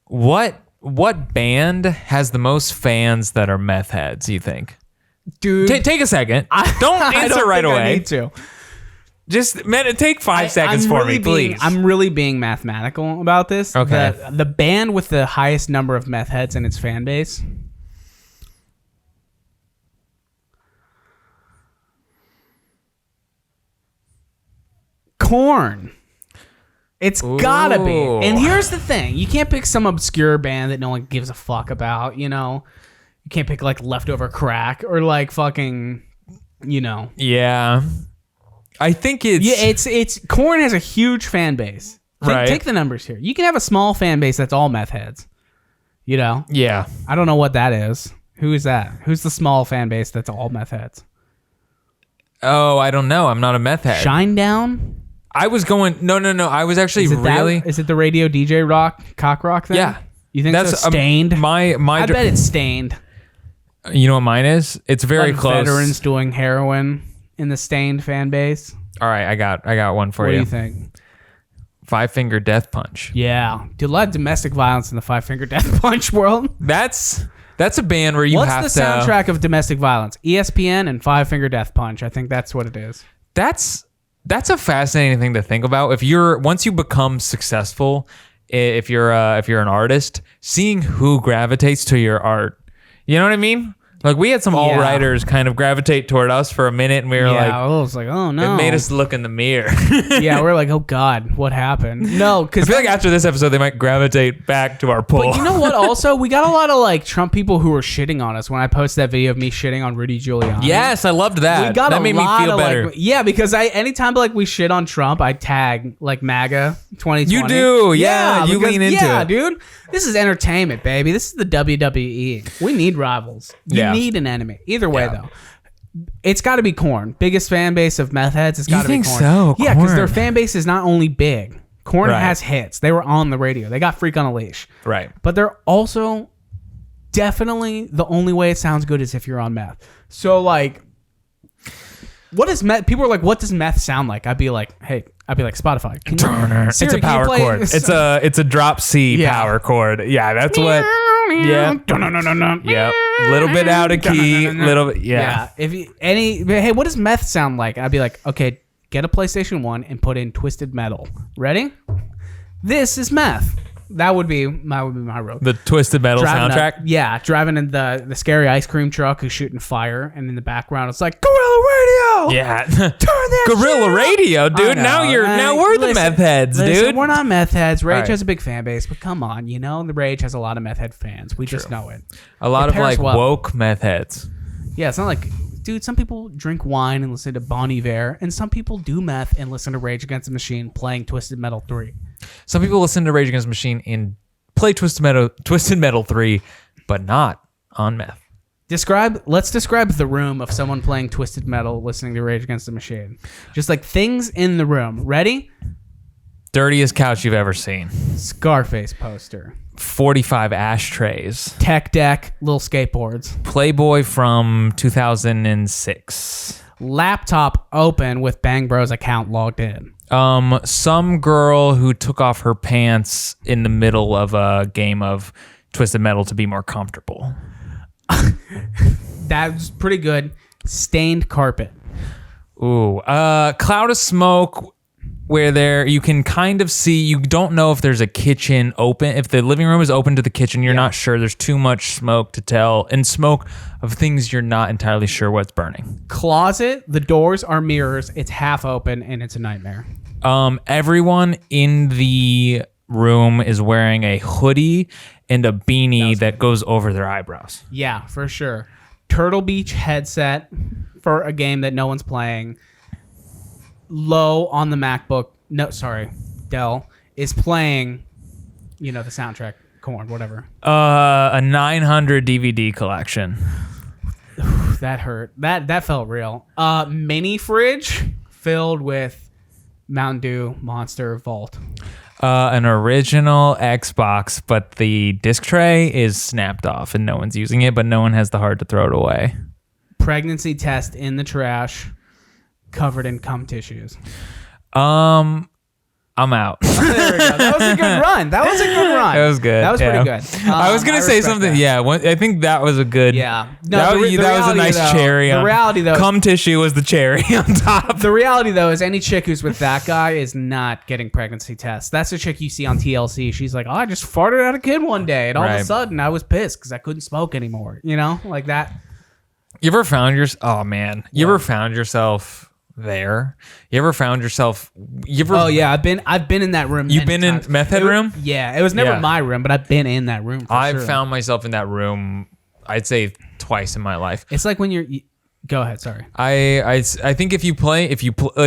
What band has the most fans that are meth heads, you think? Dude, Take a second. Don't I answer don't right think I away. need to. Just take 5 seconds I'm for really me, please. I'm really being mathematical about this. Okay. The band with the highest number of meth heads in its fan base. Korn. It's gotta be. Ooh. And here's the thing. You can't pick some obscure band that no one gives a fuck about, you know? You can't pick like Leftover Crack or like fucking, you know. Yeah. I think it's... Yeah, it's Korn has a huge fan base. Right. Take the numbers here. You can have a small fan base that's all meth heads. You know? Yeah. I don't know what that is. Who is that? Who's the small fan base that's all meth heads? Oh, I don't know. I'm not a meth head. Shinedown? I was going... No. I was actually Is it really... is it the radio DJ rock, cock rock thing? Yeah. You think that's That's Stained? my I bet it's Stained. You know what mine is? It's very Like close. Veterans doing heroin in the Stained fan base. All right, I got one for What you. do you think? 5 Finger Death Punch. Yeah. Dude, a lot of domestic violence in the 5 Finger Death Punch world. That's a band where you What's have the to... soundtrack of domestic violence? ESPN and 5 Finger Death Punch. I think that's what it is. That's a fascinating thing to think about. Once you become successful, if you're an artist, seeing who gravitates to your art. You know what I mean? Like we had some Yeah. alt-writers kind of gravitate toward us for a minute, and we were I was like, oh no. it made us look in the mirror. Yeah, we're like, oh God, what happened? No, I because feel like after this episode, they might gravitate back to our poll. But you know what? Also, we got a lot of like Trump people who were shitting on us when I posted that video of me shitting on Rudy Giuliani. Yes, I loved that. We got that a made lot me feel of better. like, yeah, because anytime like we shit on Trump, I tag like MAGA 2020. You do, yeah, you lean into yeah, it. dude. This is entertainment, baby. This is the WWE. We need rivals. You Yeah. need an enemy. Either way, Yeah. though. It's got to be Korn. Biggest fan base of meth heads. It's got to be think Korn. so? Yeah, because their Korn. fan base is not only big. Korn Right. has hits. They were on the radio. They got Freak on a Leash. Right. But they're also definitely the only way it sounds good is if you're on meth. So like, what is meth? People are like, what does meth sound like? I'd be like, Spotify. Can you, It's Siri, a can you power play- chord. It's a drop C Yeah. power chord. Yeah, that's what. Yeah. Yep. Little bit out of key. Little bit. Yeah. If you, hey, what does meth sound like? I'd be like, okay, get a PlayStation 1 and put in Twisted Metal. Ready? This is meth. That would be my road. The Twisted Metal soundtrack. Driving in the scary ice cream truck who's shooting fire, and in the background it's like Gorilla Radio. Yeah. Turn that Gorilla shit. Radio, I dude. know. Now we're the Listen, meth heads, listen, dude. We're not meth heads. Rage All right. has a big fan base, but come on, you know the Rage has a lot of meth head fans. We just know it. A lot It of pairs like well. woke meth heads. Yeah, it's not like, dude, some people drink wine and listen to Bon Iver, and some people do meth and listen to Rage Against the Machine playing Twisted Metal 3. Some people listen to Rage Against the Machine and play Twisted Metal 3, but not on meth. Let's describe the room of someone playing Twisted Metal listening to Rage Against the Machine. Just like things in the room. Ready? Dirtiest couch you've ever seen. Scarface poster. 45 ashtrays. Tech deck, little skateboards. Playboy from 2006. Laptop open with Bang Bros account logged in. Some girl who took off her pants in the middle of a game of Twisted Metal to be more comfortable. That's pretty good. Stained carpet. Ooh, cloud of smoke where you can kind of see, you don't know if there's a kitchen open. If the living room is open to the kitchen, you're not sure. There's too much smoke to tell, and smoke of things you're not entirely sure what's burning. Closet, the doors are mirrors. It's half open, and it's a nightmare. Everyone in the room is wearing a hoodie and a beanie that goes over their eyebrows. Yeah, for sure. Turtle Beach headset for a game that no one's playing. Low on the MacBook. No, sorry. Dell is playing, the soundtrack. Corn, whatever. A 900 DVD collection. That hurt. That felt real. Mini fridge filled with Mountain Dew Monster Vault. An original Xbox, but the disc tray is snapped off and no one's using it, but no one has the heart to throw it away. Pregnancy test in the trash, covered in cum tissues. I'm out. There we go. That was a good run. That was good. That was pretty good. I was gonna say something. That. Yeah, I think that was a good. Yeah, no, that was a nice cherry. The reality though, cum tissue was the cherry on top. The reality though is any chick who's with that guy is not getting pregnancy tests. That's the chick you see on TLC. She's like, I just farted out a kid one day, and all of a sudden I was pissed because I couldn't smoke anymore. Like that. You ever found You ever found yourself there? You ever found yourself? Oh yeah, I've been in that room. You've been in Meth Head room? Yeah, it was never my room, but I've been in that room. I've found myself in that room. I'd say twice in my life. It's like when you're. Go ahead. Sorry. I think if you play,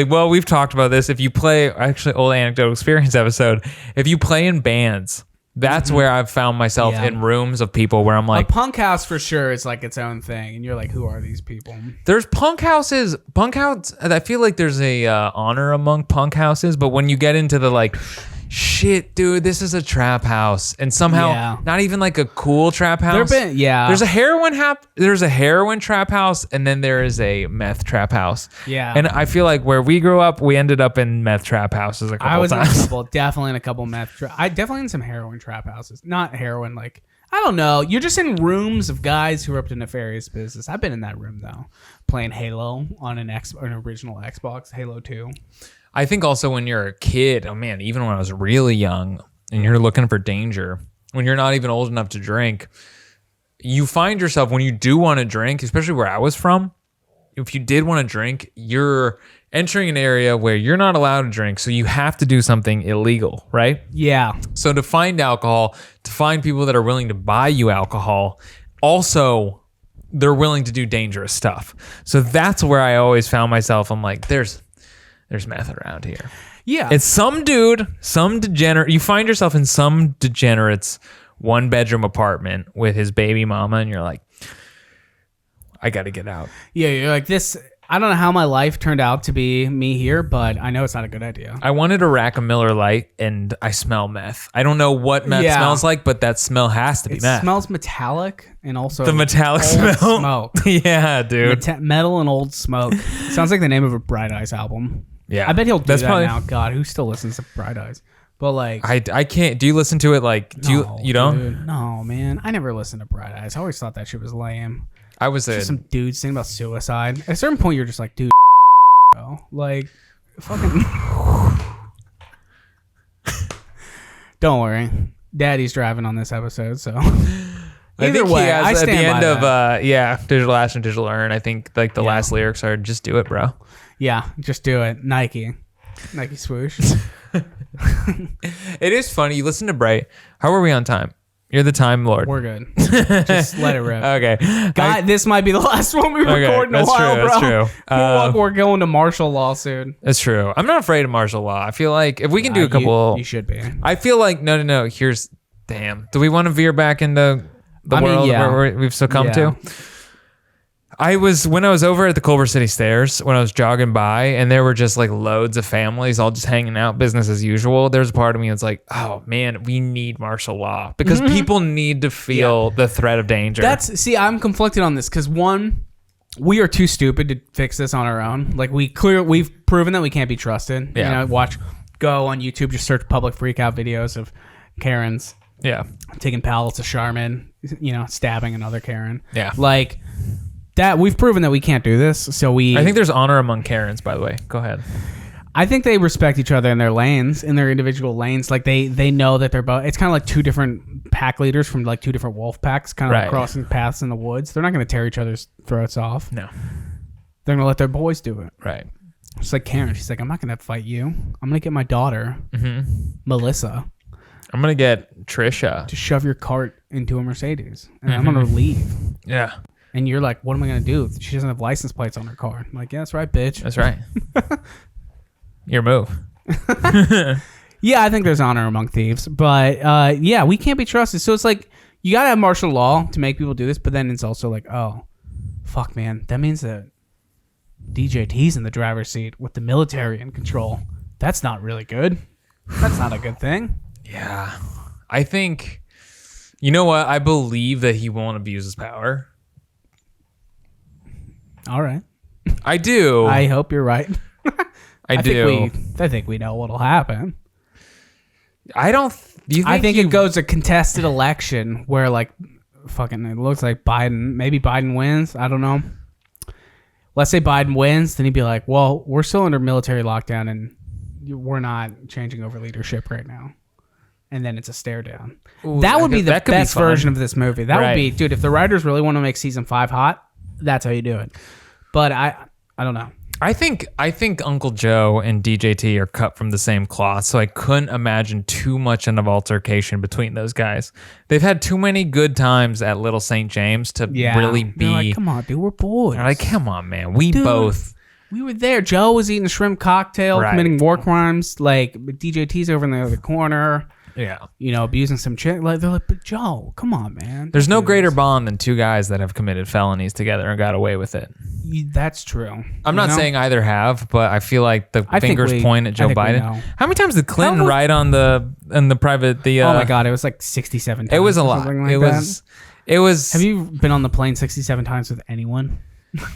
well, we've talked about this. If you play, actually, old anecdotal experience episode. If you play in bands. That's where I've found myself in rooms of people where I'm like... A punk house for sure is like its own thing. And you're like, who are these people? There's punk houses. I feel like there's a honor among punk houses. But when you get into the like... Shit, dude, this is a trap house, and somehow not even like a cool trap house. There's a heroin trap house, and then there is a meth trap house. Yeah, and I feel like where we grew up, we ended up in meth trap houses a couple times. Definitely in a couple meth. I definitely in some heroin trap houses. Not heroin, like I don't know. You're just in rooms of guys who are up to nefarious business. I've been in that room though, playing Halo on an original Xbox, Halo 2. I think also when you're a kid, oh man, even when I was really young and you're looking for danger, when you're not even old enough to drink, you find yourself when you do want to drink, especially where I was from, if you did want to drink, you're entering an area where you're not allowed to drink. So you have to do something illegal, right? Yeah. So to find alcohol, to find people that are willing to buy you alcohol, also they're willing to do dangerous stuff. So that's where I always found myself. I'm like, there's meth around here. Yeah. It's some dude, some degenerate. You find yourself in some degenerate's 1-bedroom apartment with his baby mama, and you're like, I got to get out. Yeah, you're like, this. I don't know how my life turned out to be me here, but I know it's not a good idea. I wanted a rack of Miller Lite, and I smell meth. I don't know what meth smells like, but that smell has to be meth. It smells metallic and also the metallic smell. Smoke. Yeah, dude. Metal and old smoke. Sounds like the name of a Bright Eyes album. Yeah, I bet he'll do that now. God, who still listens to Bright Eyes? But like, I can't. Do you listen to it? Like, you don't? Dude, no, man. I never listened to Bright Eyes. I always thought that shit was lame. I was just some dude singing about suicide. At a certain point, you're just like, dude, bro. Like, fucking. Don't worry, Daddy's driving on this episode, so. Either way, I stand at the end by of Digital Ash and Digital Earn. I think like the last lyrics are "Just do it, bro." Yeah, just do it. Nike swoosh. It is funny. You listen to Bright. How are we on time? You're the time lord. We're good. Just let it rip. Okay. God, this might be the last one we record in a while, bro. That's true. We're going to martial law soon. That's true. I'm not afraid of martial law. I feel like if we can do a couple... You should be. I feel like... No. Here's... Damn. Do we want to veer back into the world where we've succumbed to? When I was over at the Culver City Stairs, when I was jogging by, and there were just like loads of families all just hanging out, business as usual. There's a part of me that's like, oh man, we need martial law because people need to feel the threat of danger. I'm conflicted on this because one, we are too stupid to fix this on our own. Like we've proven that we can't be trusted. Yeah. Go on YouTube, just search public freakout videos of Karens. Yeah. Taking pallets of Charmin, stabbing another Karen. Yeah. Like, that we've proven that we can't do this. So I think there's honor among Karens, by the way. Go ahead. I think they respect each other in their lanes, in their individual lanes. Like they know that they're both. It's kind of like two different pack leaders from like two different wolf packs, kind of like crossing paths in the woods. They're not going to tear each other's throats off. No, they're going to let their boys do it. Right. It's like Karen. She's like, I'm not going to fight you. I'm going to get my daughter, Melissa. I'm going to get Trisha to shove your cart into a Mercedes, and I'm going to leave. Yeah. And you're like, what am I going to do? She doesn't have license plates on her car. I'm like, yeah, that's right, bitch. That's right. Your move. Yeah, I think there's honor among thieves, but yeah, we can't be trusted. So it's like you gotta have martial law to make people do this, but then it's also like, oh, fuck, man, that means that DJT's in the driver's seat with the military in control. That's not really good. That's not a good thing. Yeah, I think. You know what? I believe that he won't abuse his power. All right. I do. I hope you're right. I do. I think we know what'll happen. I don't. Do you think I think it goes a contested election where like fucking it looks like maybe Biden wins. I don't know. Let's say Biden wins, then he'd be like, well, we're still under military lockdown and we're not changing over leadership right now. And then it's a stare down. Ooh, that would be the best fun. version of this movie. That would be, dude, if the writers really want to make season 5 hot, that's how you do it. But I don't know. I think Uncle Joe and DJT are cut from the same cloth, so I couldn't imagine too much of an altercation between those guys. They've had too many good times at Little St. James to really be. They're like, come on, dude, we're boys. They're like, come on, man, we both. We were there. Joe was eating a shrimp cocktail, committing war crimes. Like DJT's over in the other corner. Yeah, abusing some chick. Like they're like, but Joe, come on, man. There's no greater bond than two guys that have committed felonies together and got away with it. That's true. I'm not saying either have, but I feel like the fingers point at Joe Biden. How many times did Clinton ride on the private? Oh my God, it was like 67 times. It was a lot. It was. Have you been on the plane 67 times with anyone? I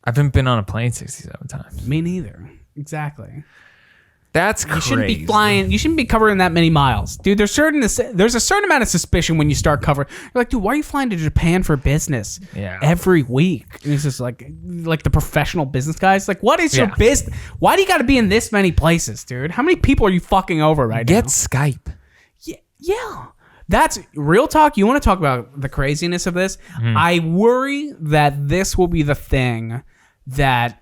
haven't been on a plane 67 times. Me neither. Exactly. That's crazy. You shouldn't be flying. You shouldn't be covering that many miles, dude. There's a certain amount of suspicion when you start covering. You're like, dude, why are you flying to Japan for business? Every week. And it's just like the professional business guys. Like, what is your business? Why do you got to be in this many places, dude? How many people are you fucking over right now? Get Skype. Yeah. That's real talk. You want to talk about the craziness of this? I worry that this will be the thing that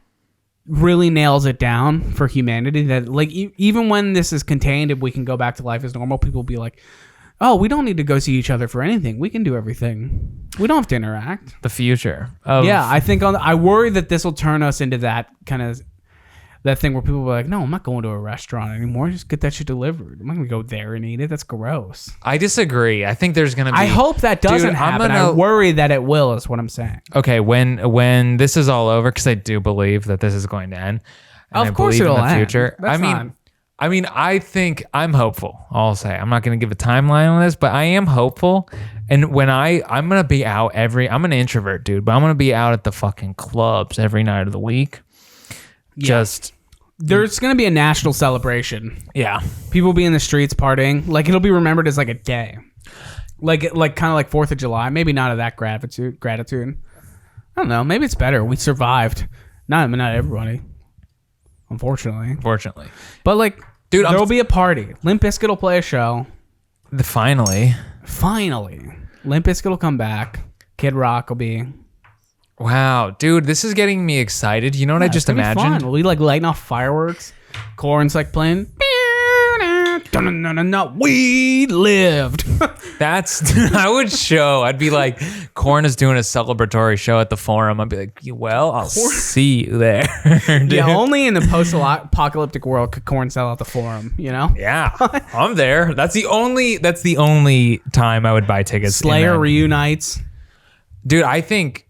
really nails it down for humanity, that like even when this is contained and we can go back to life as normal, people will be like, oh, we don't need to go see each other for anything, we can do everything, we don't have to interact. The future I think I worry that this will turn us into that kind of that thing where people are like, no, I'm not going to a restaurant anymore, just get that shit delivered. I'm not gonna go there and eat it. That's gross. I disagree. I think there's gonna be, I hope that doesn't happen. I worry that it will, is what I'm saying. Okay, when this is all over, because I do believe that this is going to end, and of course it'll end. Future. I mean, I think I'm hopeful. I'll say I'm not going to give a timeline on this, but I am hopeful. And when I'm going to be out I'm an introvert, dude, but I'm going to be out at the fucking clubs every night of the week. There's going to be a national celebration. Yeah. People will be in the streets partying. Like, it'll be remembered as like a day. Like kind of like 4th of July. Maybe not of that gratitude. I don't know. Maybe it's better. We survived. Not everybody. Unfortunately. But like, dude, there'll be a party. Limp Bizkit will play a show. Finally. Limp Bizkit will come back. Kid Rock will be... Wow, dude, this is getting me excited. You know what I just imagined? We'll be like lighting off fireworks. Korn's like playing. We lived. I'd be like, Korn is doing a celebratory show at the Forum. I'd be like, well, I'll see you there. Dude. Yeah, only in the post-apocalyptic world could Korn sell out the Forum, Yeah, I'm there. That's the only time I would buy tickets. Slayer reunites. Dude, I think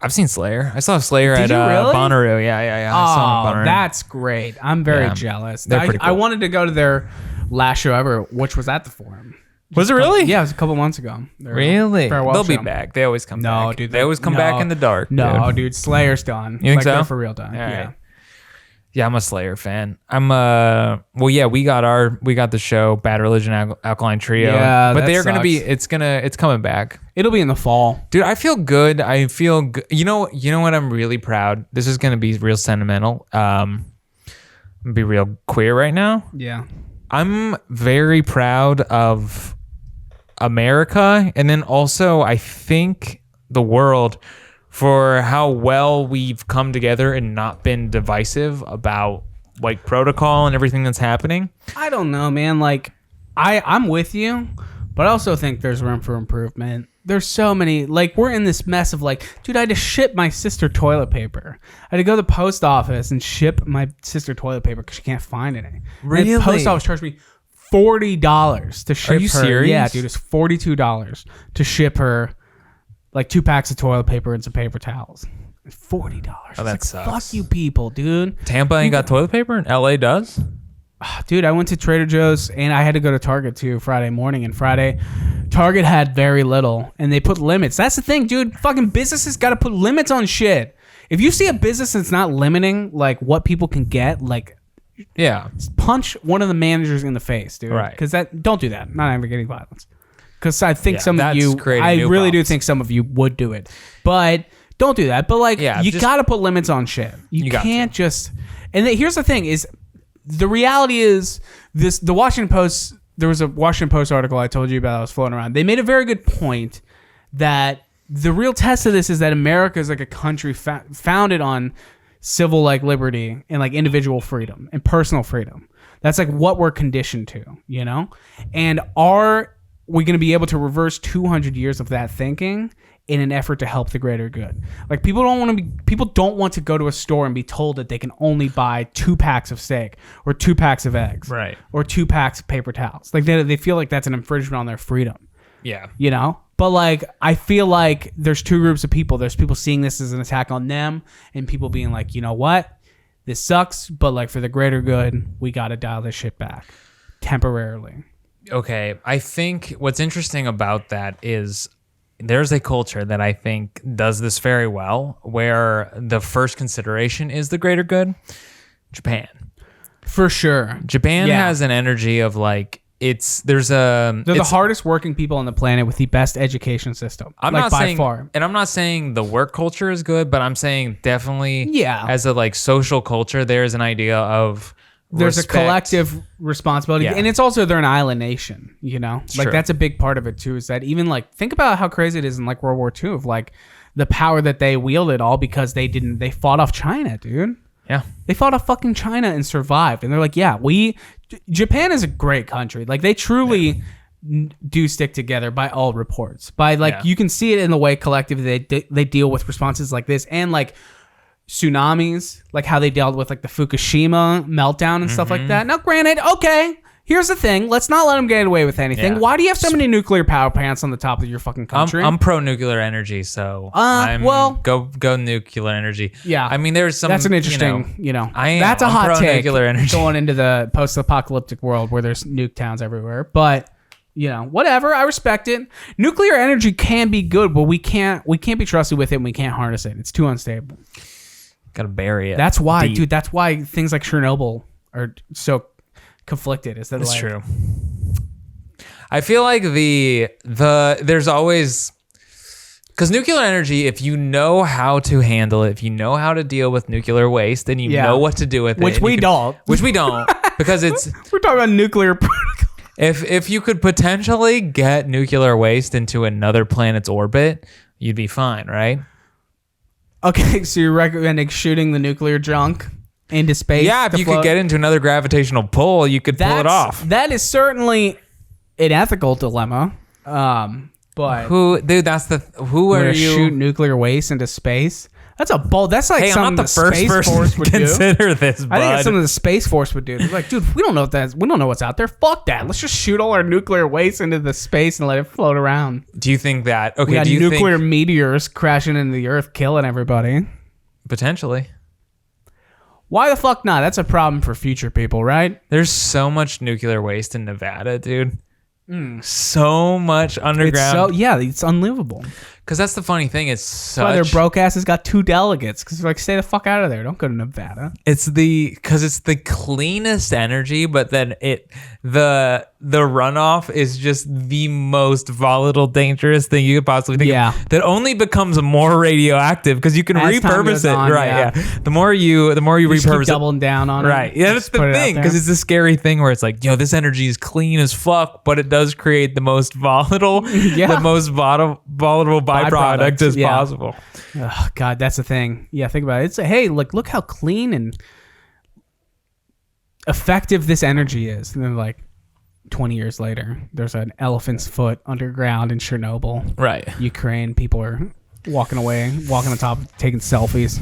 I've seen Slayer. I saw Slayer at really? Bonnaroo. Yeah. I saw them at Bonnaroo. That's great. I'm very jealous. They're pretty cool. I wanted to go to their last show ever, which was at the Forum. Was it really? Yeah, it was a couple months ago. Really? They'll be back. They always come back. No, dude. They always come back in the dark. No, dude. Slayer's done. You think so? They're for real done. All right. Yeah, I'm a Slayer fan. Well, yeah, we got the show Bad Religion Alkaline Trio. Yeah, but that they're gonna be sucks. it's coming back. It'll be in the fall. Dude, I feel good. You know what I'm really proud. This is gonna be real sentimental. I'm gonna be real queer right now. Yeah. I'm very proud of America, and then also I think the world for how well we've come together and not been divisive about like protocol and everything that's happening. I don't know, man. Like, I'm with you, but I also think there's room for improvement. There's so many, like, we're in this mess of like, dude, I had to ship my sister toilet paper. I had to go to the post office and ship my sister toilet paper because she can't find any. Really? And the post office charged me $40 to ship her. Are you serious? Yeah, dude, it's $42 to ship her like 2 packs of toilet paper and some paper towels. $40. Oh, that sucks. Fuck you people, dude. Tampa ain't got toilet paper and LA does? Dude, I went to Trader Joe's and I had to go to Target too Friday morning. And Friday, Target had very little and they put limits. That's the thing, dude. Fucking businesses got to put limits on shit. If you see a business that's not limiting like what people can get, like, Yeah. punch one of the managers in the face, dude. Right. Because don't do that. Not advocating violence. Because I think Yeah, some of that's you, creating I new really do problems. think some of you would do it. But don't do that. But like, Yeah, you just- got to put limits on shit. You got can't just. And here's the thing: is the reality is this. The Washington Post. There was a Washington Post article I told you about. I was floating around. They made a very good point that the real test of this is that America is like a country founded on civil like liberty and like individual freedom and personal freedom. That's like what we're conditioned to, you know? And are we going to be able to reverse 200 years of that thinking in an effort to help the greater good? Like people don't want to go to a store and be told that they can only buy 2 packs of steak or 2 packs of eggs, Right. or 2 packs of paper towels. Like they feel like that's an infringement on their freedom, Yeah. you know? But like, I feel like there's 2 groups of people. There's people seeing this as an attack on them and people being like, you know what? This sucks, but like for the greater good, we got to dial this shit back temporarily. Okay. I think what's interesting about that is there's a culture that I think does this very well, where the first consideration is the greater good. Japan. For sure. Japan Yeah. has an energy of like, they're the hardest working people on the planet with the best education system. I'm like not by saying, far. and I'm not saying the work culture is good, but I'm saying definitely, Yeah. as a like social culture, there's an idea of There's respect. a collective responsibility, Yeah. and it's also they're an island nation. You know, like true. that's a big part of it too. Is that even like think about how crazy it is in like World War II of like the power that they wielded all because they fought off China, dude. Yeah. They fought off fucking China and survived, and they're like, yeah, Japan is a great country. Like they truly do stick together by all reports. By like Yeah. you can see it in the way collectively they deal with responses like this and like tsunamis, like how they dealt with like the Fukushima meltdown and stuff like that. Now, granted, okay, here's the thing: let's not let them get away with anything. Yeah. Why do you have so many nuclear power plants on the top of your fucking country? I'm pro nuclear energy, so go nuclear energy. Yeah. I mean, there's some. That's an interesting, I am. that's a I'm hot pro take nuclear energy. going into the post-apocalyptic world where there's nuke towns everywhere. But whatever, I respect it. Nuclear energy can be good, but we can't be trusted with it and we can't harness it. It's too unstable. Gotta bury it. That's why, deep. dude. That's why things like Chernobyl are so conflicted. Is that That's like, true. I feel like there's always, because nuclear energy, if you know how to handle it, if you know how to deal with nuclear waste, then you Yeah. know what to do with it. Which and we you can- don't. Which we don't, because it's We're talking about nuclear protocol. if you could potentially get nuclear waste into another planet's orbit, you'd be fine, right? Okay, so you're recommending shooting the nuclear junk into space? Yeah, if to you float? could get into another gravitational pull, you could pull it off. That is certainly an ethical dilemma. But Who are to you? shoot nuclear waste into space? That's a bold. That's like Hey, I'm something not the first Space person Force to would do. consider this, bud. I think it's something the Space Force would do. They're like, dude, we don't know what's out there. Fuck that. Let's just shoot all our nuclear waste into the space and let it float around. Do you think that? We Okay, got do you nuclear think meteors crashing into the Earth, killing everybody. potentially? Why the fuck not? That's a problem for future people, right? There's so much nuclear waste in Nevada, dude. So much It's underground. it's unlivable. Because that's the funny thing. It's That's why their such. broke asses got 2 delegates. Because they're like, stay the fuck out of there. Don't go to Nevada. It's the cleanest energy, but then the runoff is just the most volatile, dangerous thing you could possibly think Yeah. of. That only becomes more radioactive because you can As time repurpose goes it. on, Right. yeah. Yeah. The more you Just keep repurpose it. doubling down on it. Right. Yeah, that's Just the put it out thing. there. Because it's a scary thing where it's like, yo, this energy is clean as fuck, but it does create the most volatile, Yeah. the most volatile byproduct as yeah. possible. Oh, God, that's the thing. Yeah, think about it. It's hey, look how clean and effective this energy is. And then, like, 20 years later, there's an elephant's foot underground in Chernobyl, Right. Ukraine. People are walking away, walking on top, taking selfies.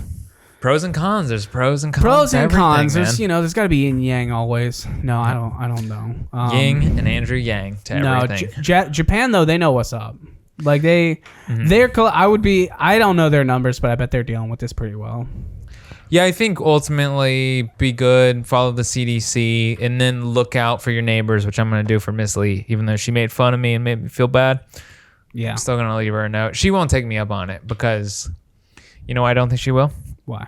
Pros and cons. There's pros and cons. Pros and everything, cons. man. There's got to be yin and yang always. No, I don't know. Ying and Andrew Yang to No, everything. Japan though, they know what's up. Like they're. I don't know their numbers, but I bet they're dealing with this pretty well. Yeah, I think ultimately be good, follow the CDC, and then look out for your neighbors, which I'm going to do for Miss Lee, even though she made fun of me and made me feel bad. Yeah. I'm still going to leave her a note. She won't take me up on it because, you know, I don't think she will. Why?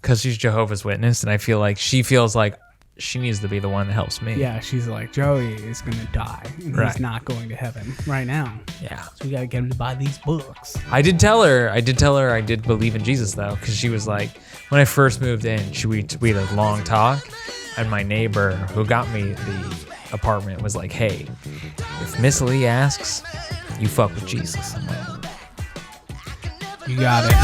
Because she's Jehovah's Witness, and I feel like she feels like she needs to be the one that helps me. Yeah, she's like, Joey is gonna die, and Right. he's not going to heaven right now. Yeah. So we gotta get him to buy these books. I did tell her I did believe in Jesus, though, because she was like, when I first moved in, we had a long talk, and my neighbor who got me the apartment was like, hey, if Miss Lee asks, you fuck with Jesus. I'm like, You got it.